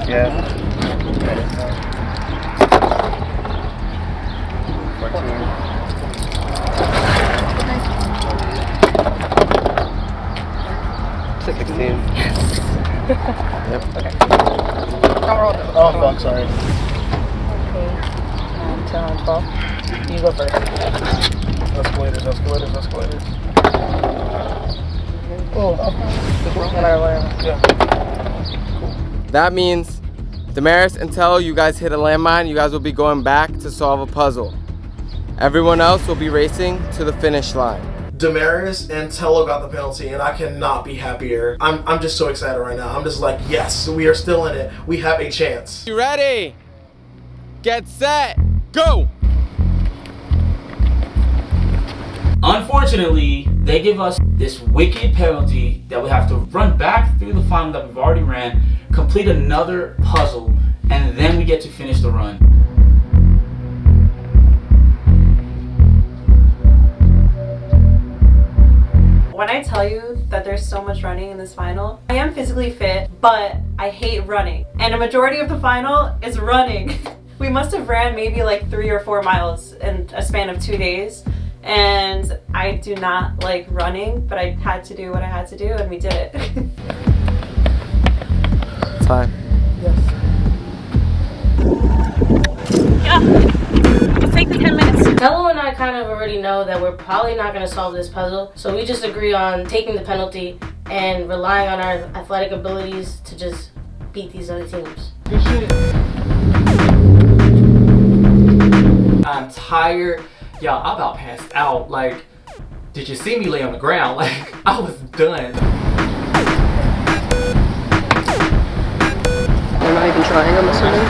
Yeah. 16. Yes. Yep. Okay.
Don't roll those.
Oh, fuck, sorry.
Okay. 10, 12. You go first.
Escalators.
Oh. Whatever.
Yeah.
Cool. That means Damaris and Tello, you guys hit a landmine. You guys will be going back to solve a puzzle. Everyone else will be racing to the finish line.
Damaris and Tello got the penalty, and I cannot be happier. I'm just so excited right now. I'm just like, yes, we are still in it. We have a chance.
You ready? Get set, go!
Unfortunately, they give us this wicked penalty that we have to run back through the final that we've already ran, complete another puzzle, and then we get to finish the run.
When I tell you that there's so much running in this final, I am physically fit, but I hate running. And a majority of the final is running. We must have ran maybe like 3 or 4 miles in a span of 2 days. And I do not like running, but I had to do what I had to do, and we did it.
Time.
Yes. Yeah. Take the 10 minutes.
Tello and I kind of already know that we're probably not going to solve this puzzle, so we just agree on taking the penalty and relying on our athletic abilities to just beat these other teams.
I'm tired. Y'all, I about passed out. Like, did you see me lay on the ground? Like, I was done.
You're not even trying, I'm assuming?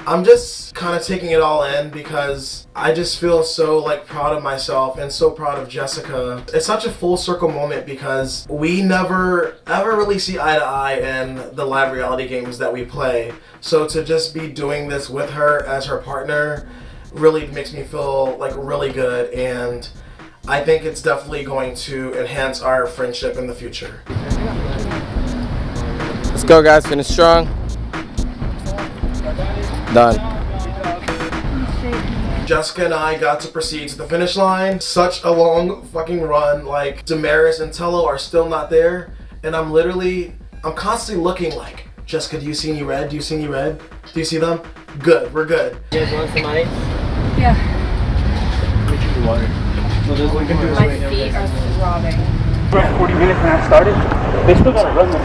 I'm just kind of taking it all in because I just feel so like proud of myself and so proud of Jessica. It's such a full circle moment because we never ever really see eye to eye in the live reality games that we play. So to just be doing this with her as her partner really makes me feel like really good, and I think it's definitely going to enhance our friendship in the future.
Let's go, guys. Finish strong. Done.
Jessica and I got to proceed to the finish line. Such a long fucking run. Like, Damaris and Tello are still not there, and I'm constantly looking like, Jessica, do you see any red? Do you see any red? Do you see them? Good, we're good.
You guys want some ice?
Yeah.
Let me drink the water. No, there's one more.
My feet are throbbing.
Around 40 minutes when I started, they still gotta run them.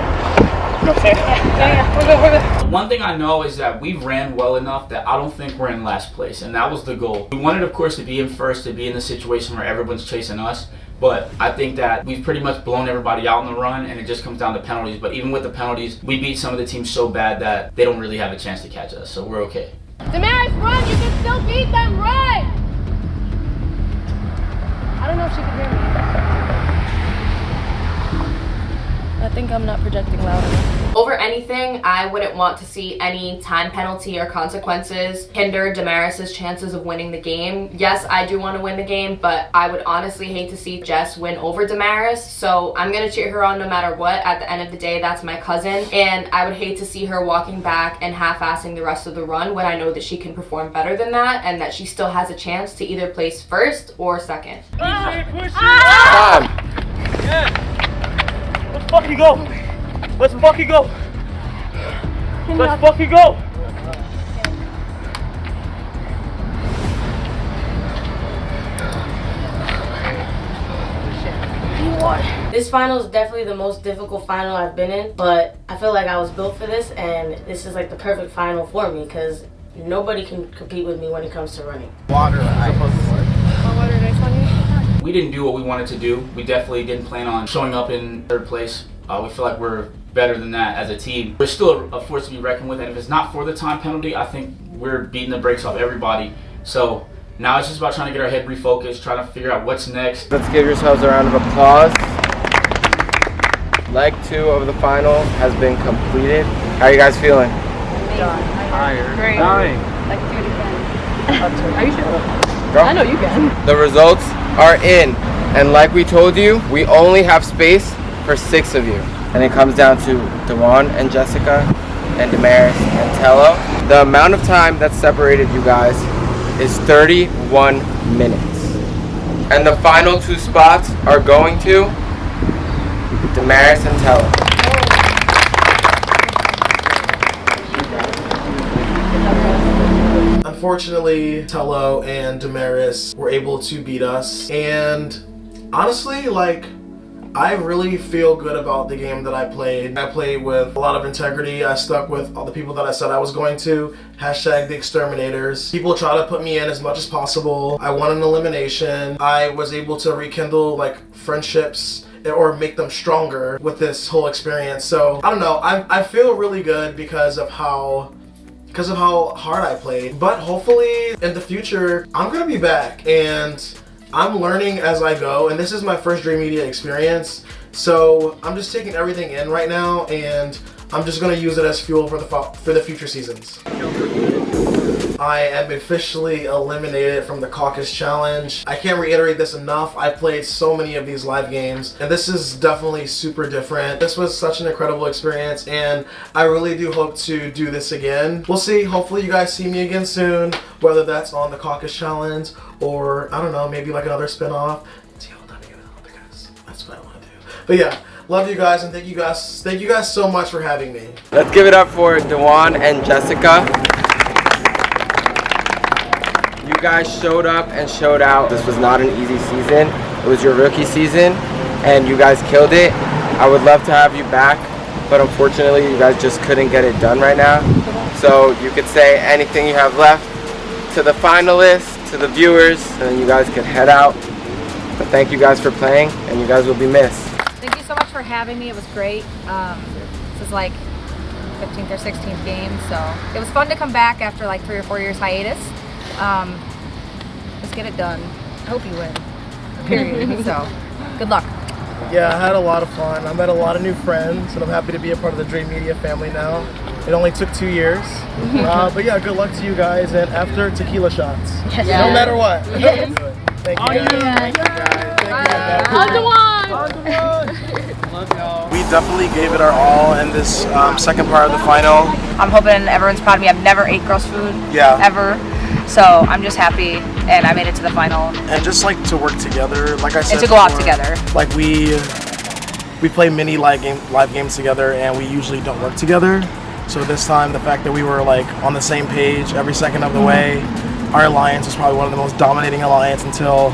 You know what I'm saying?
Yeah, we're good.
One thing I know is that we ran well enough that I don't think we're in last place, and that was the goal. We wanted, of course, to be in first, to be in the situation where everyone's chasing us, but I think that we've pretty much blown everybody out in the run, and it just comes down to penalties. But even with the penalties, we beat some of the teams so bad that they don't really have a chance to catch us, so we're okay.
Damaris, run! You can still beat them! Run! I don't know if she can hear me. I think I'm not projecting loud enough.
Over anything, I wouldn't want to see any time penalty or consequences hinder Damaris's chances of winning the game. Yes, I do want to win the game, but I would honestly hate to see Jess win over Damaris, so I'm going to cheer her on no matter what. At the end of the day, that's my cousin, and I would hate to see her walking back and half-assing the rest of the run when I know that she can perform better than that and that she still has a chance to either place first or second.
Yeah. Let's fucking go. Let's fucking go. Let's fucking go.
This final is definitely the most difficult final I've been in, but I feel like I was built for this, and this is like the perfect final for me because nobody can compete with me when it comes to running.
Water,
We didn't do what we wanted to do. We definitely didn't plan on showing up in third place. We feel like we're better than that as a team. We're still a force to be reckoned with, and if it's not for the time penalty, I think we're beating the brakes off everybody. So now it's just about trying to get our head refocused, trying to figure out what's next.
Let's give yourselves a round of applause. Leg 2 of the final has been completed. How are you guys feeling?
Tired.
Great.
Dying.
Like, do it again. Are you sure?
Go.
I know you can.
The results are in, and like we told you, we only have space for 6 of you. And it comes down to Dewan and Jessica, and Damaris and Tello. The amount of time that separated you guys is 31 minutes. And the final 2 spots are going to Damaris and Tello.
Unfortunately, Tello and Damaris were able to beat us, and honestly, like, I really feel good about the game that I played. I played with a lot of integrity. I stuck with all the people that I said I was going to. Hashtag the exterminators. People try to put me in as much as possible. I won an elimination. I was able to rekindle like friendships or make them stronger with this whole experience. So I don't know, I feel really good because of how hard I played. But hopefully in the future, I'm gonna be back, and I'm learning as I go, and this is my first Dream Media experience, so I'm just taking everything in right now, and I'm just gonna use it as fuel for the future seasons. I am officially eliminated from the Caucus Challenge. I can't reiterate this enough. I played so many of these live games, and this is definitely super different. This was such an incredible experience, and I really do hope to do this again. We'll see. Hopefully you guys see me again soon, whether that's on the Caucus Challenge or, I don't know, maybe like another spin-off. TLWL, because that's what I want to do. But yeah, love you guys, and thank you guys so much for having me.
Let's give it up for Dewan and Jessica. You guys showed up and showed out. This was not an easy season. It was your rookie season, and you guys killed it. I would love to have you back, but unfortunately you guys just couldn't get it done right now. So you could say anything you have left to the finalists, to the viewers, and then you guys could head out. But thank you guys for playing, and you guys will be missed.
Thank you so much for having me. It was great. This is like 15th or 16th game. So it was fun to come back after like 3 or 4 years hiatus. Let's get it done. I hope you win. Period. So good luck.
Yeah, I had a lot of fun. I met a lot of new friends, and I'm happy to be a part of the Dream Media family now. It only took 2 years. But yeah, good luck to you guys, and after tequila shots.
Yes.
No matter what.
Yes.
Thank you guys. We definitely gave it our all in this second part of the final.
I'm hoping everyone's proud of me. I've never ate girls' food.
Yeah.
Ever. So I'm just happy, and I made it to the final.
And just like to work together, like I said,
And to go out
before,
together.
Like we play many live games together, and we usually don't work together. So this time, the fact that we were like on the same page every second of the way, our alliance was probably one of the most dominating alliance until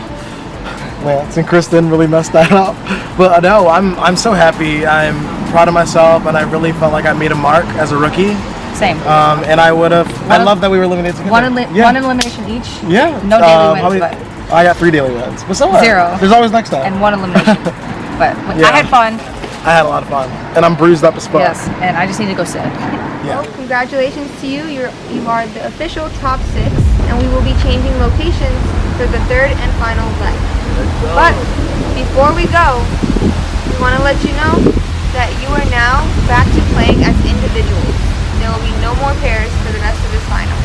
Lance and Kristen really messed that up. But no, I'm so happy. I'm proud of myself, and I really felt like I made a mark as a rookie.
Same.
And I love that we were eliminated together.
One elimination each.
Yeah.
No daily wins, but
I got 3 daily wins. But so what?
0.
There's always next time.
And 1 elimination. But
Yeah.
I had fun.
I had a lot of fun, and I'm bruised up as fuck.
Yes, and I just need to go sit.
Yeah.
Well, congratulations to you. You are the official top 6, and we will be changing locations for the 3rd and final leg. But before we go, we want to let you know that you are now back to playing as individuals. There will be no more pairs for the rest of this final.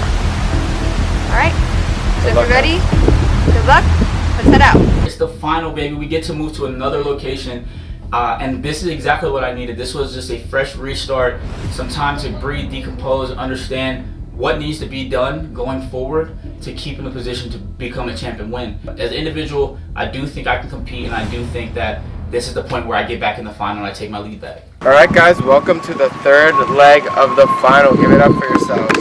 Alright? So if you're ready, good luck. Let's head out.
It's the final, baby. We get to move to another location. And this is exactly what I needed. This was just a fresh restart, some time to breathe, decompose, understand what needs to be done going forward to keep in a position to become a champion win. As an individual, I do think I can compete, and I do think that this is the point where I get back in the final and I take my lead back.
All right, guys, welcome to the 3rd leg of the final. Give it up for yourselves.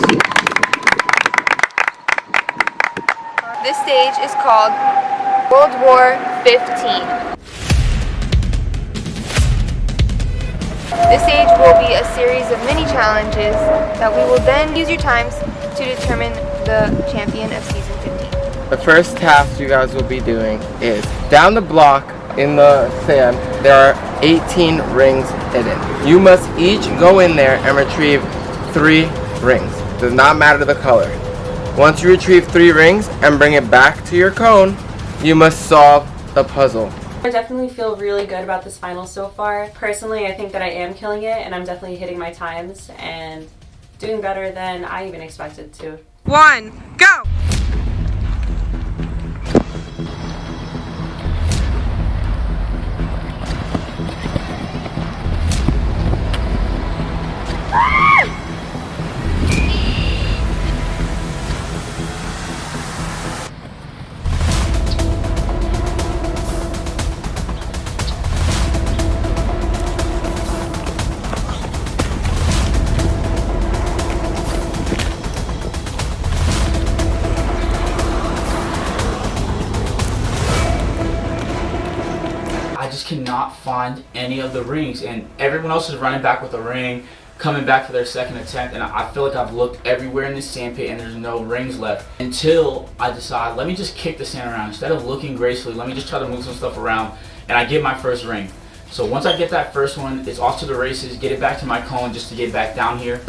This stage is called World War 15. This stage will be a series of mini challenges that we will then use your times to determine the champion of season 15.
The first task you guys will be doing is down the block in the sand. There are 18 rings hidden. You must each go in there and retrieve 3 rings. Does not matter the color. Once you retrieve 3 rings and bring it back to your cone, you must solve the puzzle.
I definitely feel really good about this final so far. Personally, I think that I am killing it, and I'm definitely hitting my times and doing better than I even expected to.
1, go!
Cannot find any of the rings, and everyone else is running back with a ring, coming back for their second attempt, and I feel like I've looked everywhere in this sand pit and there's no rings left until I decide, let me just kick the sand around. Instead of looking gracefully, let me just try to move some stuff around, and I get my first ring. So once I get that first one, it's off to the races, get it back to my cone just to get back down here.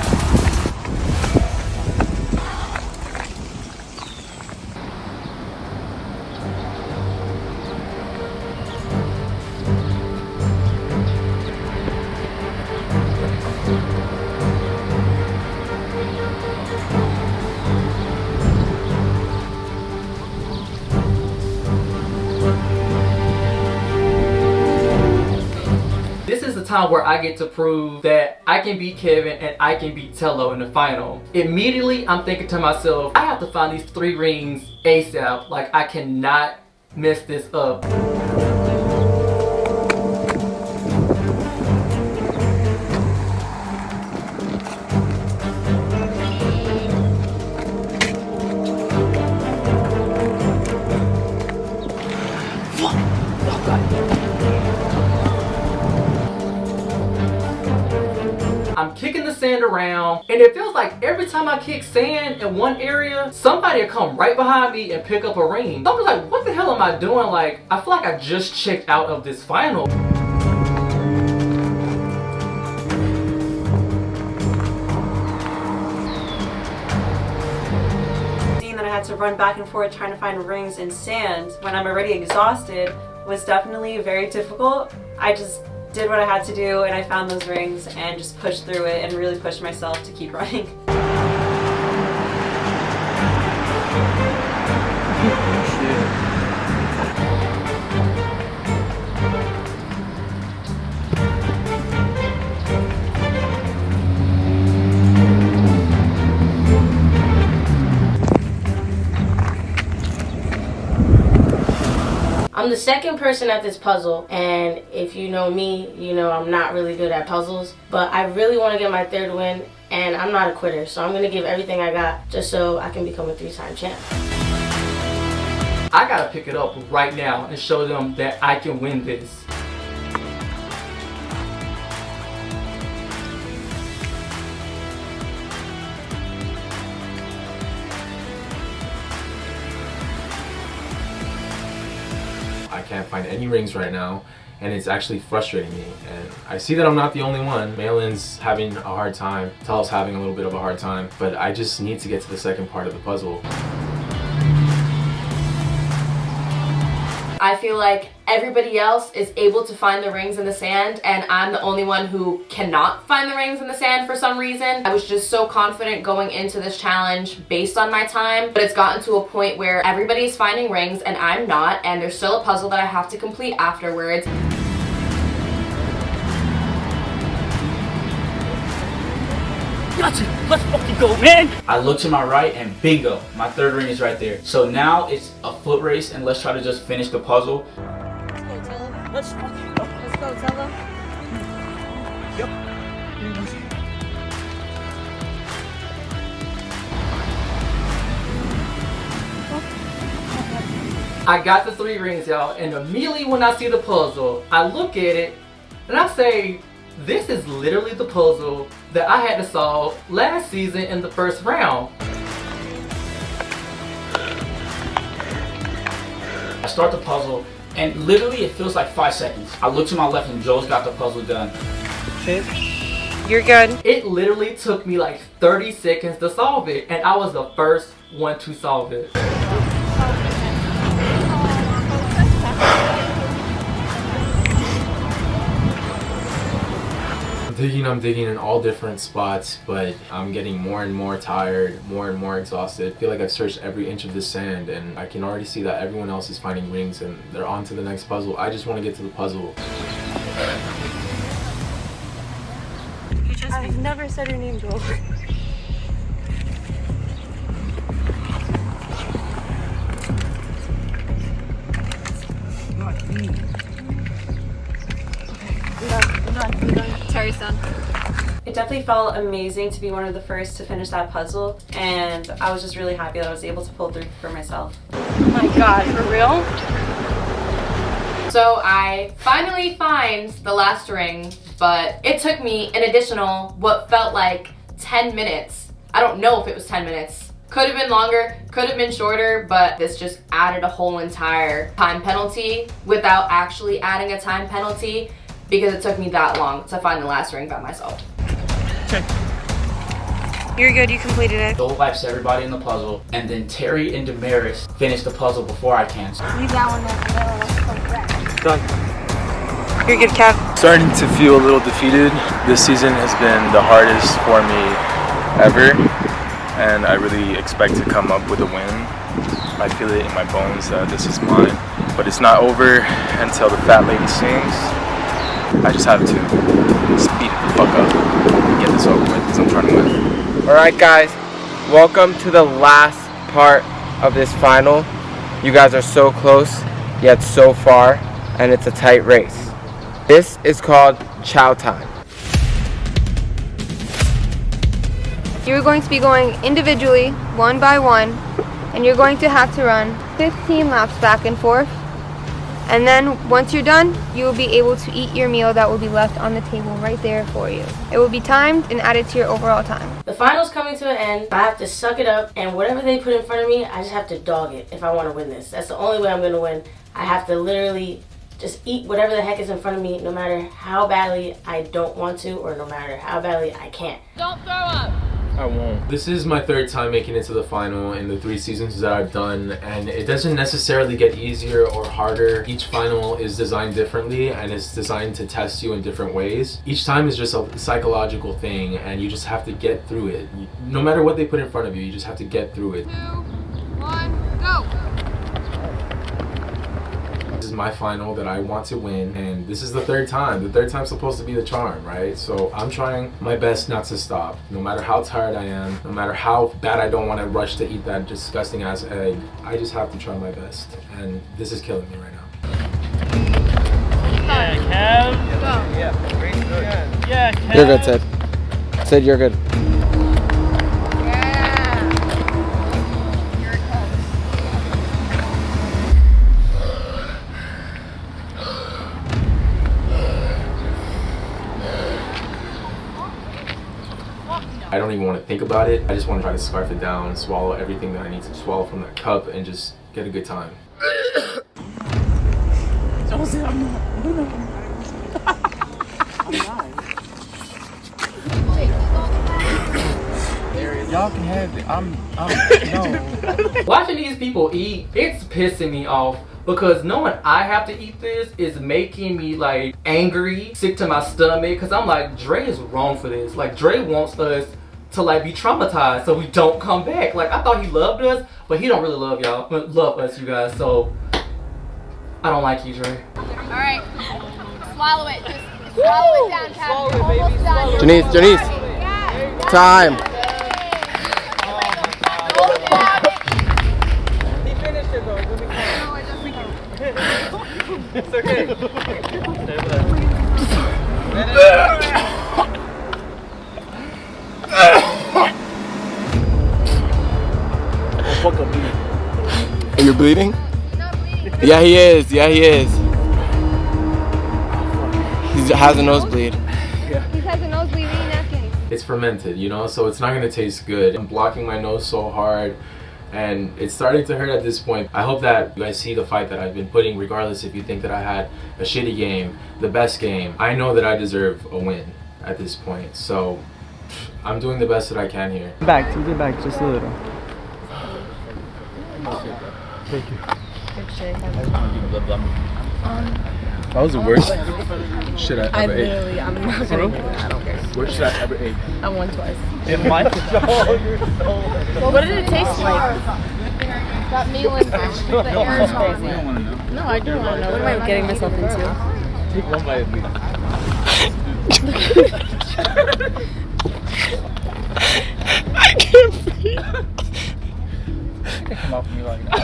Time where I get to prove that I can beat Kevin and I can beat Tello in the final. Immediately, I'm thinking to myself, I have to find these 3 rings ASAP. Like, I cannot mess this up. I'm kicking the sand around, and it feels like every time I kick sand in one area, somebody will come right behind me and pick up a ring. So I'm just like, what the hell am I doing? Like, I feel like I just checked out of this final.
run back and forth trying to find rings in sand when I'm already exhausted was definitely very difficult. I just did what I had to do and I found those rings and just pushed through it and really pushed myself to keep running.
I'm the second person at this puzzle, and if you know me, you know I'm not really good at puzzles, but I really want to get my third win, and I'm not a quitter, so I'm going to give everything I got just so I can become a 3-time champ.
I gotta pick it up right now and show them that I can win this.
I can't find any rings right now, and it's actually frustrating me. And I see that I'm not the only one. Malin's having a hard time, Tel's having a little bit of a hard time, but I just need to get to the second part of the puzzle.
I feel like everybody else is able to find the rings in the sand and I'm the only one who cannot find the rings in the sand for some reason. I was just so confident going into this challenge based on my time, but it's gotten to a point where everybody's finding rings and I'm not, and there's still a puzzle that I have to complete afterwards.
Gotcha. Let's fucking go, man.
I look to my right and bingo, my third ring is right there. So now it's a foot race and let's try to just finish the puzzle.
Let's fucking go.
Let's go, tell them.
Yep.
I got the 3 rings, y'all, and immediately when I see the puzzle, I look at it and I say, this is literally the puzzle that I had to solve last season in the first round.
I start the puzzle and literally it feels like 5 seconds. I look to my left and Joe's got the puzzle done.
You're good. It literally took me like 30 seconds to solve it, and I was the first one to solve it.
I'm digging in all different spots, but I'm getting more and more tired, more and more exhausted. I feel like I've searched every inch of the sand and I can already see that everyone else is finding rings and they're on to the next puzzle. I just want to get to the puzzle.
I've never said your name, Joel.
Terry's done.
It definitely felt amazing to be one of the first to finish that puzzle, and I was just really happy that I was able to pull through for myself.
Oh my god, for real?
So I finally find the last ring, but it took me an additional what felt like 10 minutes. I don't know if it was 10 minutes. Could have been longer, could have been shorter, but this just added a whole entire time penalty without actually adding a time penalty because it took me that long to find the last ring by myself.
You're good, you completed it.
Joel wipes everybody in the puzzle, and then Terry and Damaris finish the puzzle before I can.
Leave that one there.
Done.
You're good, Kev.
Starting to feel a little defeated. This season has been the hardest for me ever, and I really expect to come up with a win. I feel it in my bones that this is mine, but it's not over until the fat lady sings. I just have to speed the fuck up and get this over with because I'm trying to win.
Alright guys, welcome to the last part of this final. You guys are so close, yet so far, and it's a tight race. This is called Chow time.
You're going to be going individually, one by one, and you're going to have to run 15 laps back and forth. And then once you're done, you will be able to eat your meal that will be left on the table right there for you. It will be timed and added to your overall time.
The final's coming to an end. I have to suck it up, and whatever they put in front of me, I just have to dog it if I want to win this. That's the only way I'm going to win. I have to literally just eat whatever the heck is in front of me, no matter how badly I don't want to or no matter how badly I can't.
Don't throw up.
I won't.
This is my third time making it to the final in the 3 seasons that I've done, and it doesn't necessarily get easier or harder. Each final is designed differently, and it's designed to test you in different ways. Each time is just a psychological thing, and you just have to get through it. No matter what they put in front of you, you just have to get through it.
2, 1, go!
This is my final that I want to win, and this is the third time. The third time's supposed to be the charm, right? So I'm trying my best not to stop. No matter how tired I am, no matter how bad I don't want to rush to eat that disgusting ass egg, I just have to try my best, and this is killing me right now.
Yeah, Kev. Yeah, Kev.
You're good, Sid. Sid, you're good.
I don't even want to think about it. I just want to try to scarf it down, swallow everything that I need to swallow from that cup, and just get a good time.
Jose, I'm not. Y'all can have it. No.
Watching these people eat, it's pissing me off because knowing I have to eat this is making me like angry, sick to my stomach, because I'm like, Dre is wrong for this. Like, Dre wants us to like be traumatized so we don't come back. Like, I thought he loved us, but he don't really love y'all, but love us, you guys. So I don't like you, Dre.
Alright, swallow it. Just swallow it down, Kat.
Swallow it, baby. Swallow it.
Janice,
Yeah.
time.
He finished it though. It's okay. Stay over there. Oh, fuck, I'm bleeding.
You're bleeding? Yeah, he is. Yeah, he is. He has a nosebleed.
He has a nosebleed. We need napkins.
It's fermented, you know, so it's not going to taste good. I'm blocking my nose so hard, and it's starting to hurt at this point. I hope that you guys see the fight that I've been putting, regardless if you think that I had a shitty game, the best game. I know that I deserve a win at this point, so I'm doing the best that I can here.
Back, to the back just a little.
Thank you.
That was the worst shit I ever ate.
I'm not gonna do it. I don't care.
Worst shit I ever ate.
I won twice.
It might.
Well, what did it taste like?
That meal and the air is crazy.
No, I do want to know. What am I getting myself into?
Take one bite at least.
I can't breathe.
Come off me like that.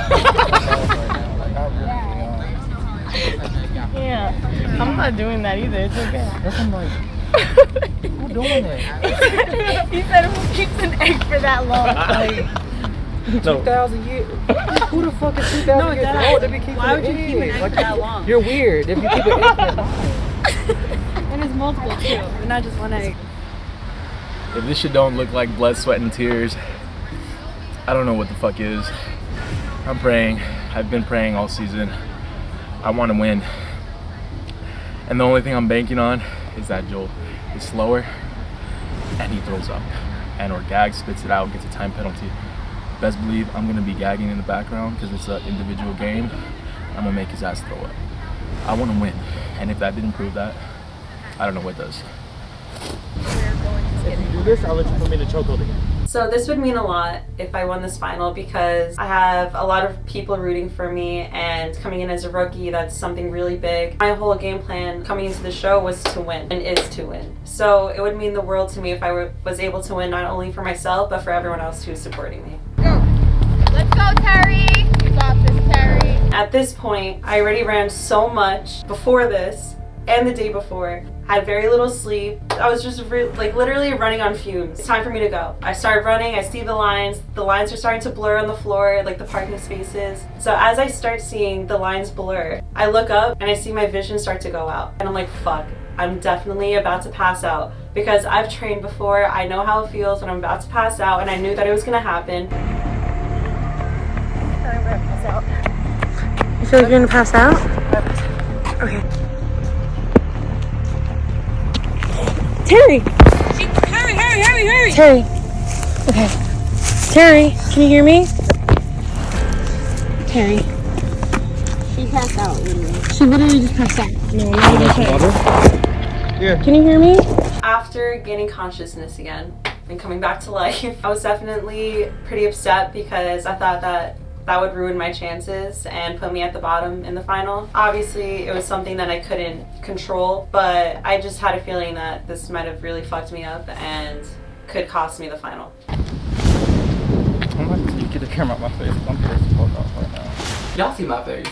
Yeah, I'm not doing that either. It's okay.
That's I'm like, who doing that?
He said, who keeps an egg for that long?
Like, 2,000 years. Who the fuck is 2,000 years old? They be keeping
Why would you
an
keep an egg
Like,
that long?
You're weird if you keep an egg that long.
And it's multiple too, and not just one egg.
If this shit don't look like blood, sweat, and tears, I don't know what the fuck is. I'm praying. I've been praying all season. I want to win. And the only thing I'm banking on is that Joel is slower and he throws up. And or gags, spits it out, gets a time penalty. Best believe I'm going to be gagging in the background because it's an individual game. I'm going to make his ass throw up. I want to win. And if that didn't prove that, I don't know what does.
If you do this, I'll let you put me in the chokehold again.
So this would mean a lot if I won this final because I have a lot of people rooting for me, and coming in as a rookie, that's something really big. My whole game plan coming into the show was to win and is to win. So it would mean the world to me if I was able to win not only for myself but for everyone else who's supporting me.
Go. Let's go, Terry. You got this, Terry.
At this point, I already ran so much before this and the day before. I had very little sleep. I was just literally running on fumes. It's time for me to go. I started running, I see the lines are starting to blur on the floor, like the parking spaces. So as I start seeing the lines blur, I look up and I see my vision start to go out. And I'm like, fuck, I'm definitely about to pass out. Because I've trained before, I know how it feels when I'm about to pass out, and I knew that it was gonna happen.
You feel like you're gonna pass out? Okay. Terry!
Hurry, hurry, hurry, hurry!
Terry! Okay. Terry, can you hear me? Terry.
She passed out, literally.
She literally just passed out. No, not even kidding.
Yeah.
Can you hear me?
After gaining consciousness again and coming back to life, I was definitely pretty upset because I thought that would ruin my chances and put me at the bottom in the final. Obviously, it was something that I couldn't control, but I just had a feeling that this might have really fucked me up and could cost me the final.
I'm not gonna get the camera out my face. I'm pissed right now.
Y'all see my face.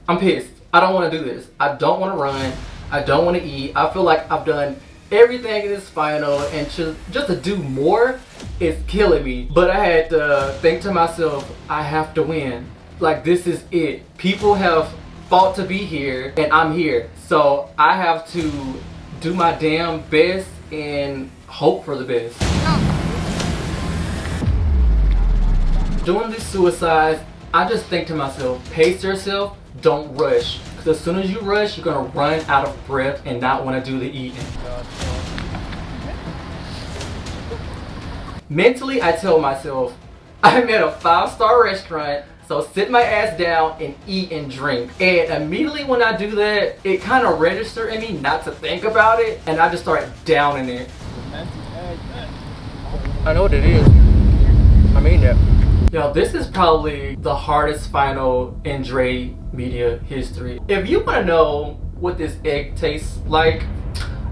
I'm pissed. I don't want to do this. I don't want to run. I don't want to eat. I feel like I've done everything in this final, and just to do more is killing me. But I had to think to myself, I have to win. Like, this is it. People have fought to be here, and I'm here. So I have to do my damn best and hope for the best. Doing these suicides, I just think to myself, pace yourself, don't rush. Because as soon as you rush, you're gonna run out of breath and not want to do the eating. Mentally, I tell myself, I'm at a 5-star restaurant, so sit my ass down and eat and drink. And immediately when I do that, it kind of registers in me not to think about it, and I just start downing it.
I know what it is. I mean that.
Yo, this is probably the hardest final in Dre media history. If you want to know what this egg tastes like,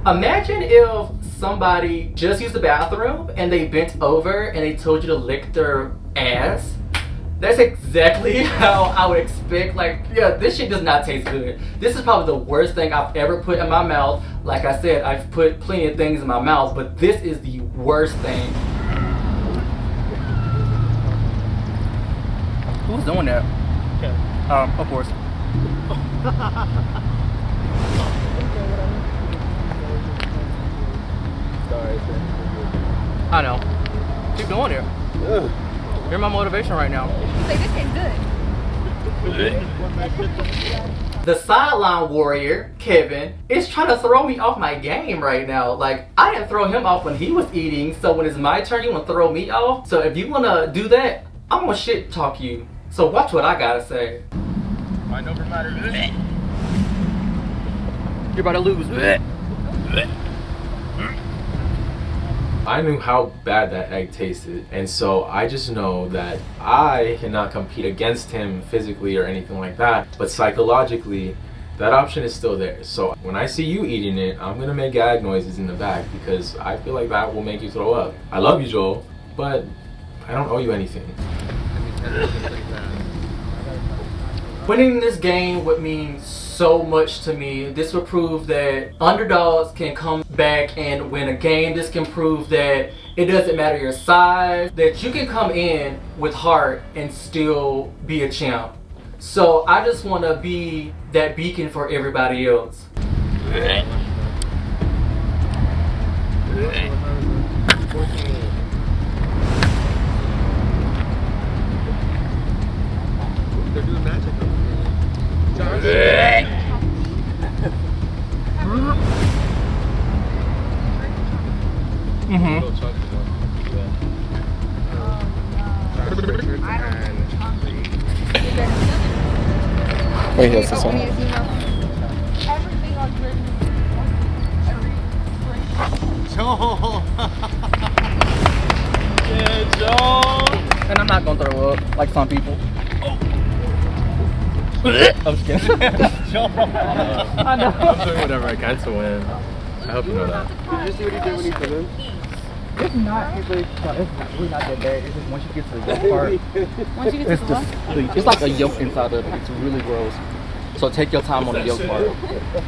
imagine if somebody just used the bathroom and they bent over and they told you to lick their ass. That's exactly how I would expect. Like, yeah, this shit does not taste good. This is probably the worst thing I've ever put in my mouth. Like I said, I've put plenty of things in my mouth, but this is the worst thing.
Who's doing that? Of course. I know. Keep doing it. You're my motivation right now.
Like, this is good.
The sideline warrior, Kevin, is trying to throw me off my game right now. Like, I didn't throw him off when he was eating, so when it's my turn, you want to throw me off? So if you want to do that, I'm going to shit talk you. So watch what I gotta say.
I know matter. You're about to lose.
I knew how bad that egg tasted, and so I just know that I cannot compete against him physically or anything like that, but psychologically, that option is still there. So when I see you eating it, I'm gonna make gag noises in the back because I feel like that will make you throw up. I love you, Joel, but I don't owe you anything.
Winning this game would mean so much to me. This would prove that underdogs can come back and win a game. This can prove that it doesn't matter your size, that you can come in with heart and still be a champ. So I just want to be that beacon for everybody else.
They're doing magic.
Wait, that's the song.
Joel! Yeah, Joel! And I'm not gonna throw up like some people. I'm just kidding.
I know. I'm doing whatever I can to win. I hope you know that.
Did you see what he did when he put in? It's not really not that bad. It's just once you get to the yolk part.
Once you get to the what?
It's like a yolk inside of it. It's really gross. So take your time on the yolk part.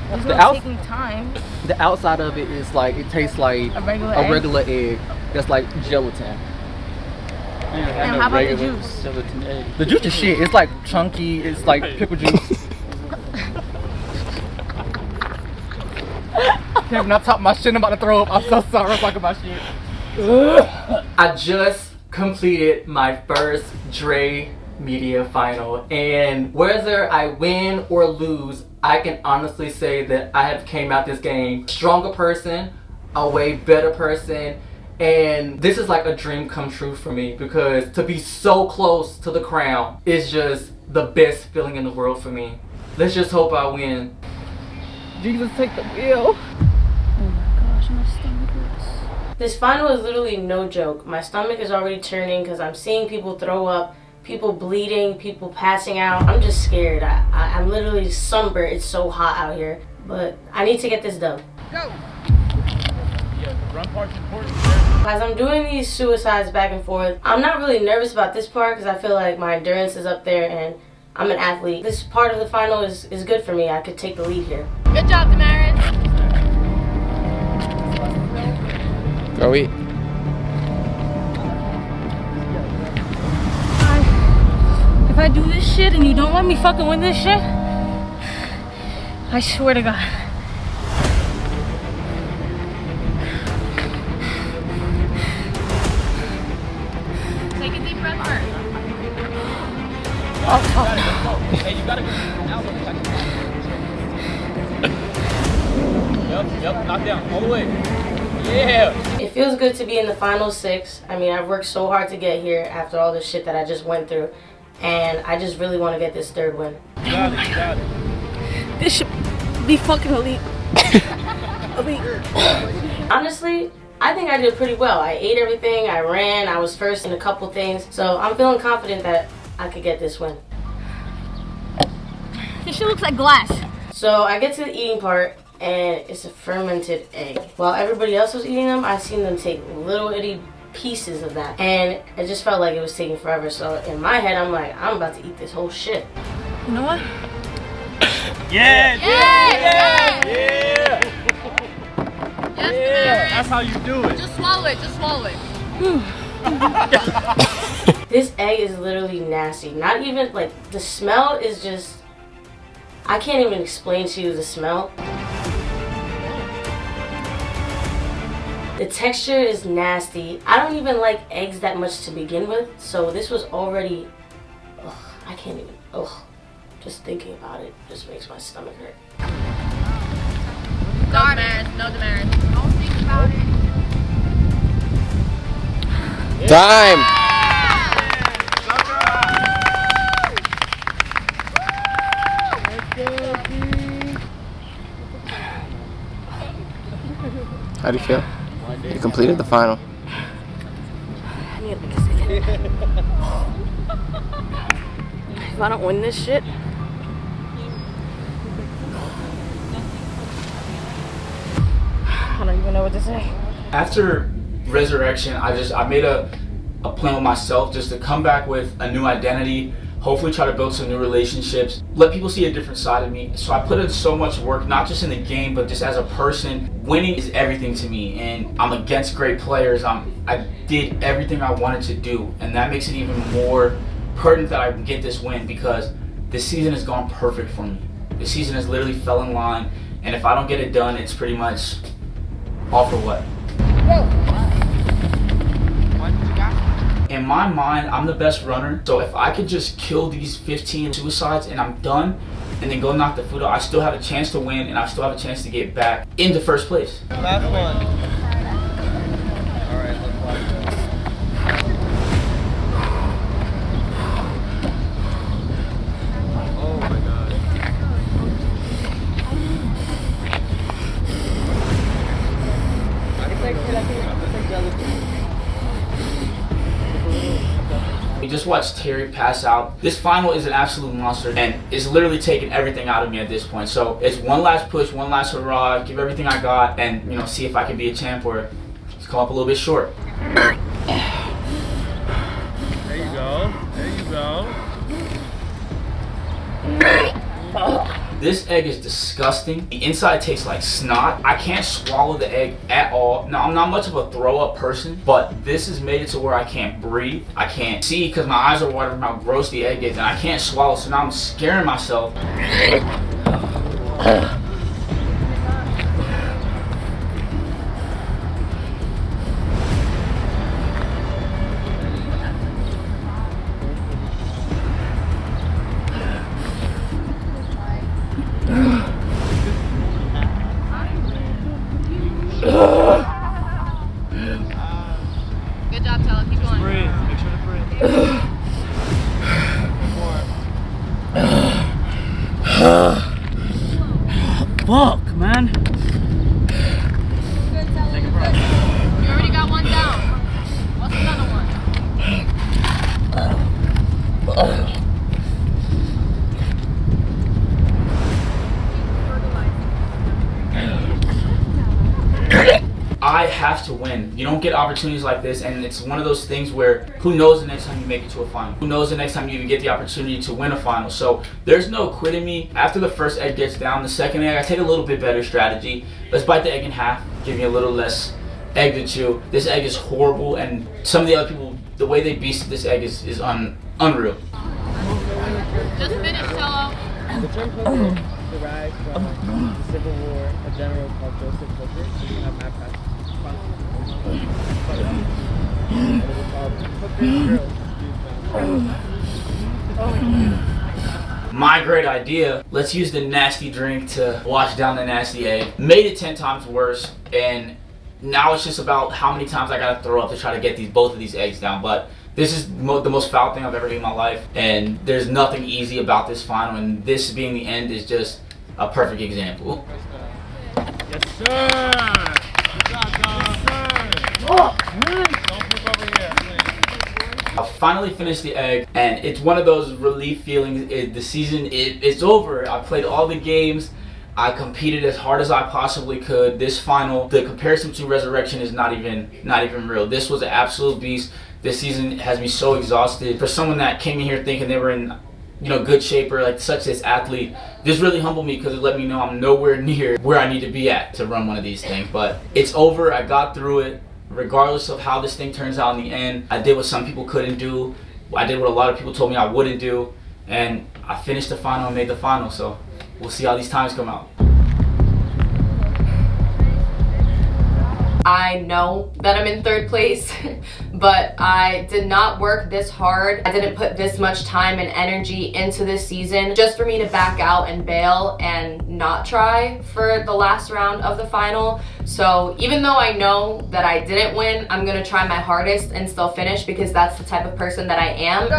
There's no taking time.
The outside of it is like, it tastes like
A regular egg?
egg that's like gelatin.
And how about the juice?
The juice is shit. It's like chunky. It's like pickle juice. Kevin, I talked my shit. I'm about to throw up. I'm so sorry. I'm talking about shit.
I just completed my first Dre media final, and whether I win or lose, I can honestly say that I have came out this game a stronger person, a way better person, And this is like a dream come true for me, because to be so close to the crown is just the best feeling in the world for me. Let's just hope I win.
Jesus, take the wheel. Oh my gosh, my stomach hurts.
This final is literally no joke. My stomach is already turning because I'm seeing people throw up, people bleeding, people passing out. I'm just scared. I'm literally sunburned. It's so hot out here. But I need to get this done.
Go!
Run part's important.
As I'm doing these suicides back and forth, I'm not really nervous about this part because I feel like my endurance is up there and I'm an athlete. This part of the final is good for me. I could take the lead here.
Good job, Damaris.
Go eat.
If I do this shit and you don't let me fucking win this shit, I swear to God.
Take a deep breath first.
Hey, you gotta go. Yep, knock down, all the way. Yeah.
It feels good to be in the final 6. I mean, I've worked so hard to get here after all the shit that I just went through. And I just really want to get this 3rd win.
You got it.
This should be fucking elite. Elite.
Honestly, I think I did pretty well. I ate everything, I ran, I was first in a couple things. So I'm feeling confident that I could get this win.
This shit looks like glass.
So I get to the eating part, and it's a fermented egg. While everybody else was eating them, I seen them take little itty pieces of that. And it just felt like it was taking forever. So in my head, I'm like, I'm about to eat this whole shit.
You know what?
Yeah!
Yeah!
Yeah!
Yes,
That's how you do it.
Just swallow it, just swallow it.
This egg is literally nasty. Not even, like, the smell is just, I can't even explain to you the smell. The texture is nasty. I don't even like eggs that much to begin with, so this was already, ugh, I can't even, ugh. Just thinking about it just makes my stomach hurt.
No, Damaris, no, Damaris. Don't think about it.
Time! How do you feel? You completed the final.
I need like a second. If I don't win this shit, I don't even know what to say.
After Resurrection, I made a plan with myself just to come back with a new identity, hopefully try to build some new relationships, let people see a different side of me. So I put in so much work, not just in the game, but just as a person. Winning is everything to me, and I'm against great players. I did everything I wanted to do, and that makes it even more pertinent that I get this win, because this season has gone perfect for me. This season has literally fell in line, and if I don't get it done, it's pretty much all for what? In my mind, I'm the best runner, so if I could just kill these 15 suicides and I'm done, and then go knock the food out, I still have a chance to win, and I still have a chance to get back into 1st place.
Last one. All right, let's watch it. Oh my God. I can take the other two.
We just watched Terry pass out. This final is an absolute monster, and it's literally taking everything out of me at this point. So it's one last push, one last hurrah, give everything I got, and see if I can be a champ or just come up a little bit short.
There you go. There you go.
This egg is disgusting. The inside tastes like snot. I can't swallow the egg at all. Now, I'm not much of a throw up person, but this has made it to where I can't breathe. I can't see because my eyes are watering how gross the egg is, and I can't swallow, so now I'm scaring myself. I have to win. You don't get opportunities like this, and it's one of those things where who knows the next time you make it to a final? Who knows the next time you even get the opportunity to win a final? So there's no quitting me. After the first egg gets down, the second egg, I take a little bit better strategy. Let's bite the egg in half, give me a little less egg to chew. This egg is horrible, and some of the other people, the way they beasted this egg is unreal.
Just finished, Chow.
The term poker derives from the Civil War, a general called Joseph Poker. You can have map pass.
My great idea, let's use the nasty drink to wash down the nasty egg. Made it 10 times worse, and now it's just about how many times I gotta throw up to try to get both of these eggs down. But this is the most foul thing I've ever eaten in my life, and there's nothing easy about this final, and this being the end is just a perfect example.
Yes, sir!
I finally finished the egg, and it's one of those relief feelings. The season it's over. I played all the games. I competed as hard as I possibly could. This final, the comparison to Resurrection is not even real. This was an absolute beast. This season has me so exhausted. For someone that came in here thinking they were in good shape or like such as athlete, this really humbled me because it let me know I'm nowhere near where I need to be at to run one of these things. But it's over. I got through it. Regardless of how this thing turns out in the end, I did what some people couldn't do. I did what a lot of people told me I wouldn't do, and I finished the final and made the final. So we'll see how these times come out.
I know that I'm in third place, but I did not work this hard. I didn't put this much time and energy into this season just for me to back out and bail and not try for the last round of the final. So even though I know that I didn't win, I'm gonna try my hardest and still finish because that's the type of person that I am.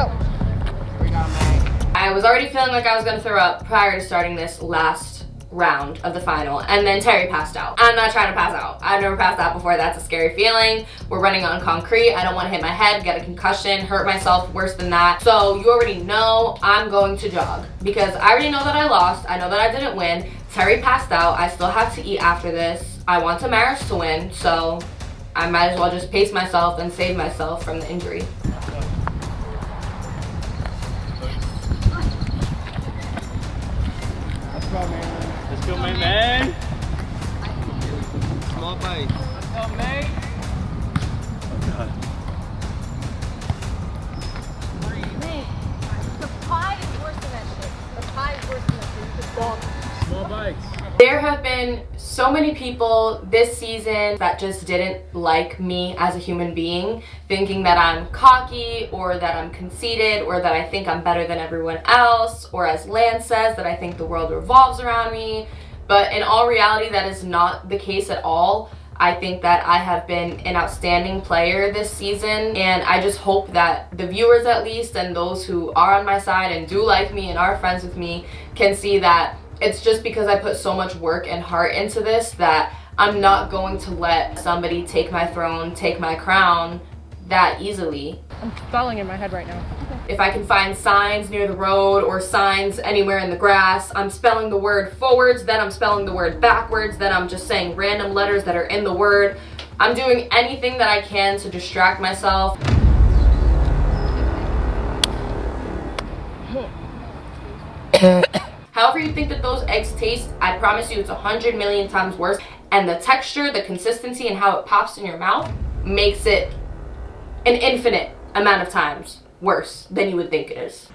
I was already feeling like I was gonna throw up prior to starting this last round of the final, and then Terry passed out. I'm not trying to pass out. I've never passed out before. That's a scary feeling. We're running on concrete. I don't want to hit my head, get a concussion, hurt myself, worse than that. So you already know I'm going to jog because I already know that I lost. I know that I didn't win. Terry passed out. I still have to eat after this. I want Tamaris to win, so I might as well just pace myself and save myself from the injury.
Let's go, man.
Let's go, my man.
Small bites.
Let's go, mate.
Oh, God.
The pie is worse than that shit. The pie is worse than that shit. You just don't.
Small bites.
There have been so many people this season that just didn't like me as a human being, thinking that I'm cocky or that I'm conceited or that I think I'm better than everyone else, or as Lance says, that I think the world revolves around me. But in all reality, that is not the case at all. I think that I have been an outstanding player this season, and I just hope that the viewers at least and those who are on my side and do like me and are friends with me can see that it's just because I put so much work and heart into this that I'm not going to let somebody take my throne, take my crown that easily.
I'm spelling in my head right now.
If I can find signs near the road or signs anywhere in the grass, I'm spelling the word forwards, then I'm spelling the word backwards, then I'm just saying random letters that are in the word. I'm doing anything that I can to distract myself. However you think that those eggs taste, I promise you it's 100 million times worse. And the texture, the consistency, and how it pops in your mouth makes it an infinite amount of times worse than you would think it is.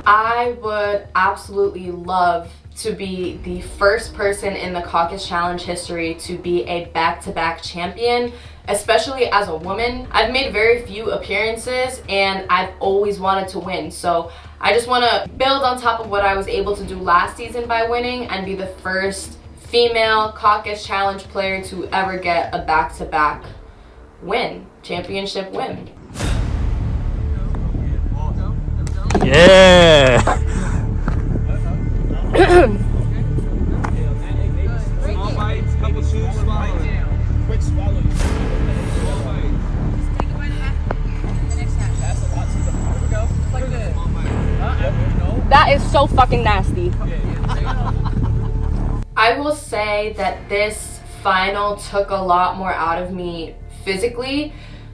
I would absolutely love to be the first person in the Caucus Challenge history to be a back-to-back champion, especially as a woman. I've made very few appearances and I've always wanted to win. So I just want to build on top of what I was able to do last season by winning and be the first female Caucus Challenge player to ever get a back-to-back win, championship win.
Yeah.
That is so fucking nasty.
I will say that this final took a lot more out of me physically.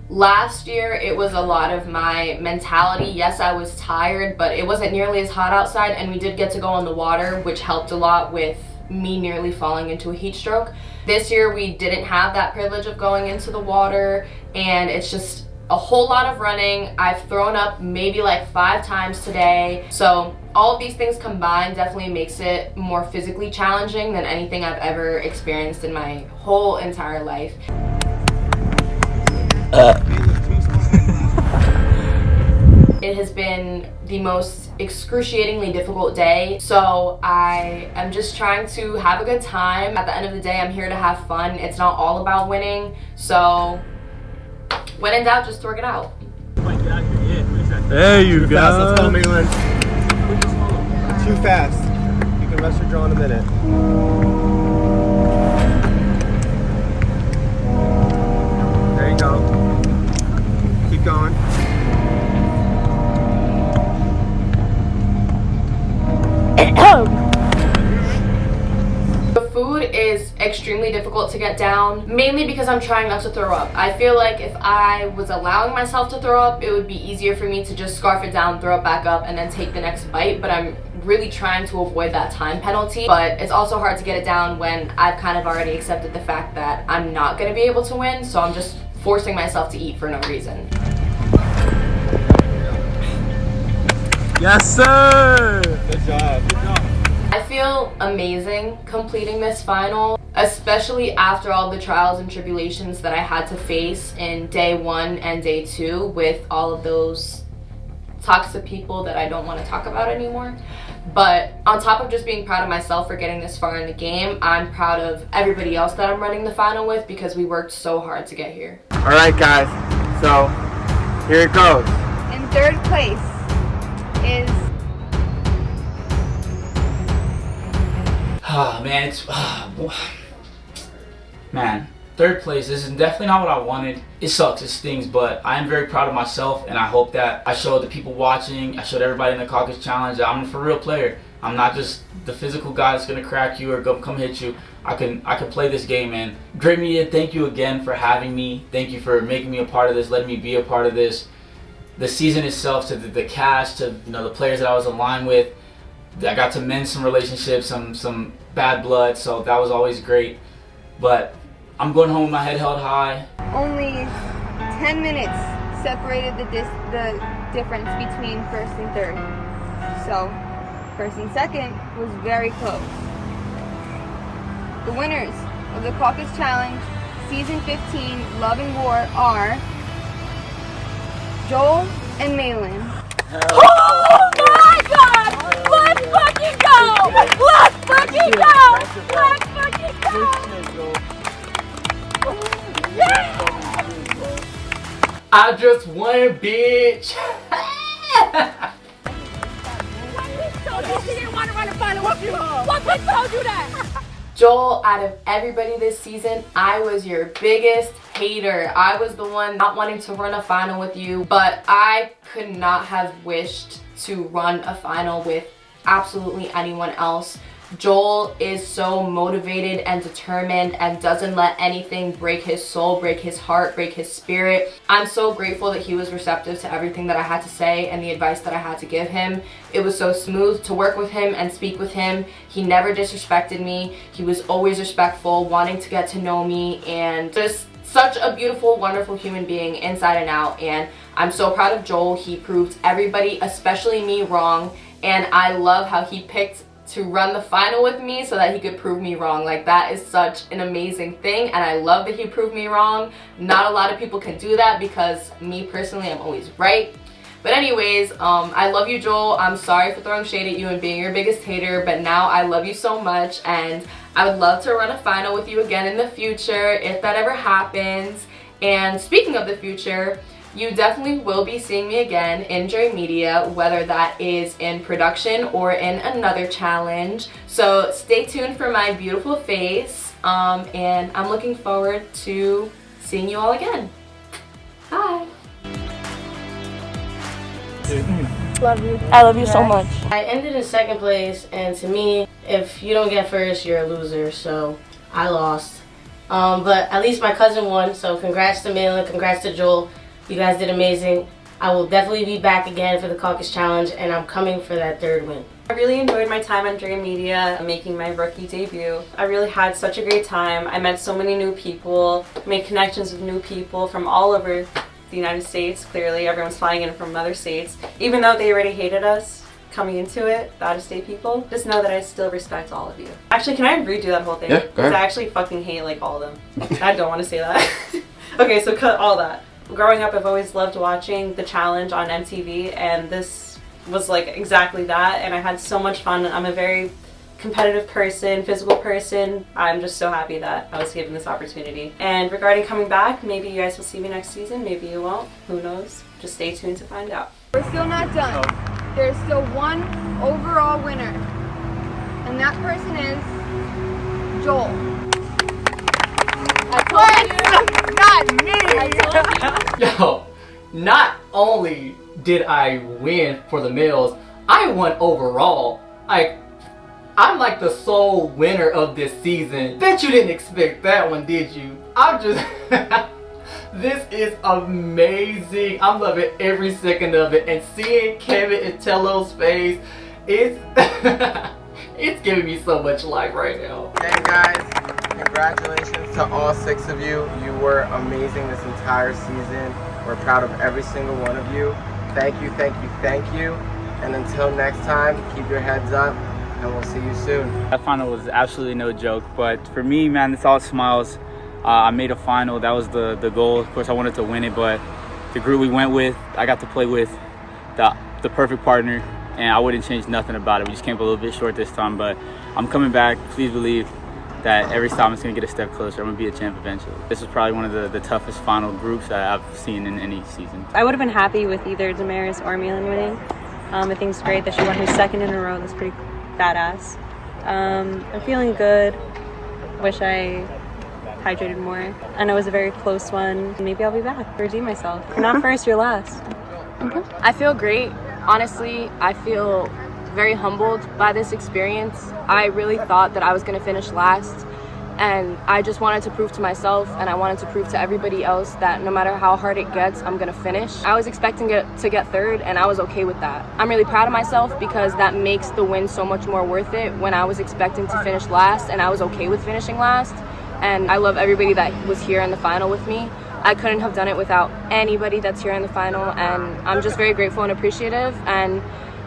Last year, it was a lot of my mentality. Yes, I was tired, but it wasn't nearly as hot outside, and we did get to go on the water, which helped a lot with me nearly falling into a heat stroke. This year, we didn't have that privilege of going into the water, and it's just a whole lot of running. I've thrown up maybe like 5 times today. So all of these things combined definitely makes it more physically challenging than anything I've ever experienced in my whole entire life. It has been the most excruciatingly difficult day, so I am just trying to have a good time. At the end of the day, I'm here to have fun. It's not all about winning, so when in doubt, just throw it out.
There you
Too
go.
fast. Let's go, Malin. Too fast. You can rest your jaw in a minute. There you go. Keep going.
The food is extremely difficult to get down, mainly because I'm trying not to throw up. I feel like if I was allowing myself to throw up, it would be easier for me to just scarf it down, throw it back up, and then take the next bite, but I'm really trying to avoid that time penalty. But it's also hard to get it down when I've kind of already accepted the fact that I'm not going to be able to win, so I'm just forcing myself to eat for no reason.
Yes, sir.
Good job. Good job.
I feel amazing completing this final, especially after all the trials and tribulations that I had to face in day 1 and day 2 with all of those toxic people that I don't want to talk about anymore. But on top of just being proud of myself for getting this far in the game, I'm proud of everybody else that I'm running the final with because we worked so hard to get here.
All right, guys. So here it goes.
In 3rd place is
Man, it's man, 3rd place. This is definitely not what I wanted. It sucks, it stings, but I am very proud of myself, and I hope that I showed the people watching, I showed everybody in the Caucus Challenge that I'm a for real player. I'm not just the physical guy that's gonna crack you or come hit you. I can play this game, man. Great Media, thank you again for having me. Thank you for making me a part of this, letting me be a part of this. The season itself, to the cast, to the players that I was aligned with. I got to mend some relationships, some bad blood, so that was always great. But I'm going home with my head held high.
only 10 minutes separated the difference between 1st and 3rd. So 1st and 2nd was very close. The winners of the Caucus Challenge Season 15 Love and War are Joel and Malin.
Oh my god! Let's fucking go! Let's fucking go! Let's fucking go! Yeah!
I just won, bitch!
What bitch told you that?
Joel, out of everybody this season, I was your biggest hater. I was the one not wanting to run a final with you, but I could not have wished to run a final with absolutely anyone else. Joel is so motivated and determined and doesn't let anything break his soul, break his heart, break his spirit. I'm so grateful that he was receptive to everything that I had to say and the advice that I had to give him. It was so smooth to work with him and speak with him. He never disrespected me. He was always respectful, wanting to get to know me, and just such a beautiful, wonderful human being inside and out. And I'm so proud of Joel. He proved everybody, especially me, wrong. And I love how he picked to run the final with me so that he could prove me wrong. Like, that is such an amazing thing, and I love that he proved me wrong. Not a lot of people can do that because me personally, I'm always right. But anyways, I love you, Joel. I'm sorry for throwing shade at you and being your biggest hater, but now I love you so much, and I would love to run a final with you again in the future if that ever happens. And speaking of the future, You definitely will be seeing me again in Dre Media, whether that is in production or in another challenge. So stay tuned for my beautiful face, and I'm looking forward to seeing you all again. Bye.
Love you. I love you so much.
I ended in second place, and to me, if you don't get first, you're a loser, so I lost. But at least my cousin won, so congrats to Malin, congrats to Joel. You guys did amazing. I will definitely be back again for the Caucus Challenge, and I'm coming for that third win.
I really enjoyed my time on Dre Media, making my rookie debut. I really had such a great time. I met so many new people, made connections with new people from all over the United States. Clearly, everyone's flying in from other states. Even though they already hated us coming into it, the out-of-state people, just know that I still respect all of you. Actually, can I redo that whole thing?
Yeah, go ahead.
Because I actually fucking hate like all of them. I don't want to say that. Okay, so cut all that. Growing up, I've always loved watching the challenge on MTV, and this was like exactly that, and I had so much fun. I'm a very competitive person, physical person. I'm just so happy that I was given this opportunity. And regarding coming back, maybe you guys will see me next season, maybe you won't, who knows? Just stay tuned to find out.
We're still not done. There's still one overall winner, and that person is Joel.
I told you. Not me. I told you. Yo, not only did I win for the males, I won overall. I'm like the sole winner of this season. Bet you didn't expect that one, did you? I'm just... This is amazing. I'm loving every second of it. And seeing Kevin and Tello's face, it's... it's giving me so much life right now.
Hey guys, congratulations to all 6 of you. You were amazing this entire season. We're proud of every single one of you. Thank you, thank you, thank you. And until next time, keep your heads up, and we'll see you soon.
That final was absolutely no joke, but for me, man, it's all smiles. I made a final. That was the goal. Of course, I wanted to win it, but the group we went with, I got to play with the perfect partner, and I wouldn't change nothing about it. We just came up a little bit short this time, but I'm coming back. Please believe that every time it's going to get a step closer. I'm going to be a champ eventually. This was probably one of the toughest final groups that I've seen in any season.
I would have been happy with either Damaris or Malin winning. I think it's great that she won her second in a row. That's pretty badass. I'm feeling good. Wish I hydrated more. I know it was a very close one. Maybe I'll be back to redeem myself. If you're not first, you're last.
I feel great. Honestly, I feel very humbled by this experience. I really thought that I was going to finish last, and I just wanted to prove to myself, and I wanted to prove to everybody else that no matter how hard it gets, I'm going to finish. I was expecting to get third, and I was okay with that. I'm really proud of myself because that makes the win so much more worth it when I was expecting to finish last, and I was okay with finishing last. And I love everybody that was here in the final with me. I couldn't have done it without anybody that's here in the final, and I'm just very grateful and appreciative. And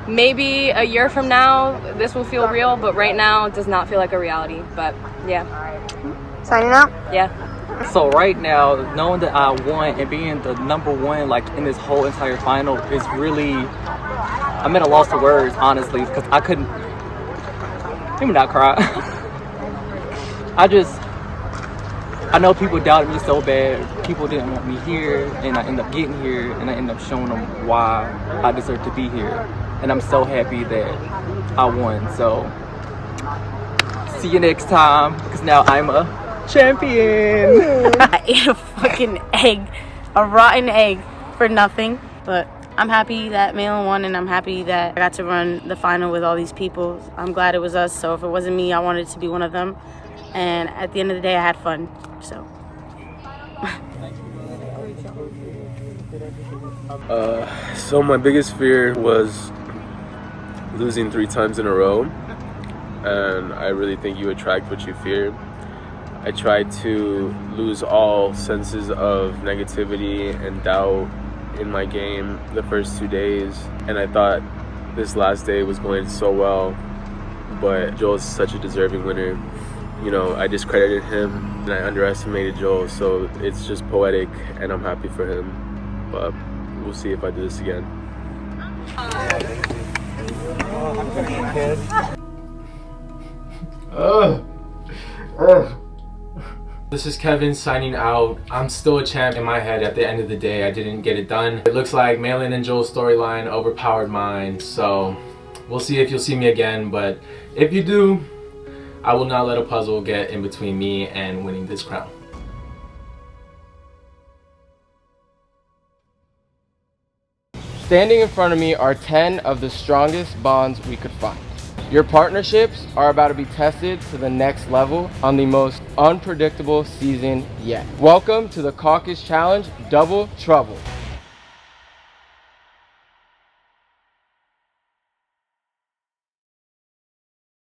maybe a year from now, this will feel real, but right now it does not feel like a reality. But yeah.
Signing out?
Yeah.
So right now, knowing that I won and being the #1 like in this whole entire final is really, I'm at a loss of words, honestly, because I couldn't, let me not cry. I know people doubted me so bad. People didn't want me here, and I ended up getting here, and I ended up showing them why I deserve to be here. And I'm so happy that I won. So see you next time, because now I'm a champion.
I ate a fucking egg, a rotten egg for nothing. But I'm happy that Malin won, and I'm happy that I got to run the final with all these people. I'm glad it was us. So if it wasn't me, I wanted to be one of them. And at the end of the day, I had fun. So.
So my biggest fear was losing 3 times in a row, and I really think you attract what you fear. I tried to lose all senses of negativity and doubt in my game the first 2 days, and I thought this last day was going so well, but Joel's such a deserving winner. You know, I discredited him and I underestimated Joel, so it's just poetic, and I'm happy for him. But we'll see if I do this again.
This is Kevin signing out. I'm still a champ in my head. At the end of the day, I didn't get it done. It looks like Malin and Joel's storyline overpowered mine, so we'll see if you'll see me again, but if you do, I will not let a puzzle get in between me and winning this crown.
Standing in front of me are 10 of the strongest bonds we could find. Your partnerships are about to be tested to the next level on the most unpredictable season yet. Welcome to the Caucus Challenge Double Trouble.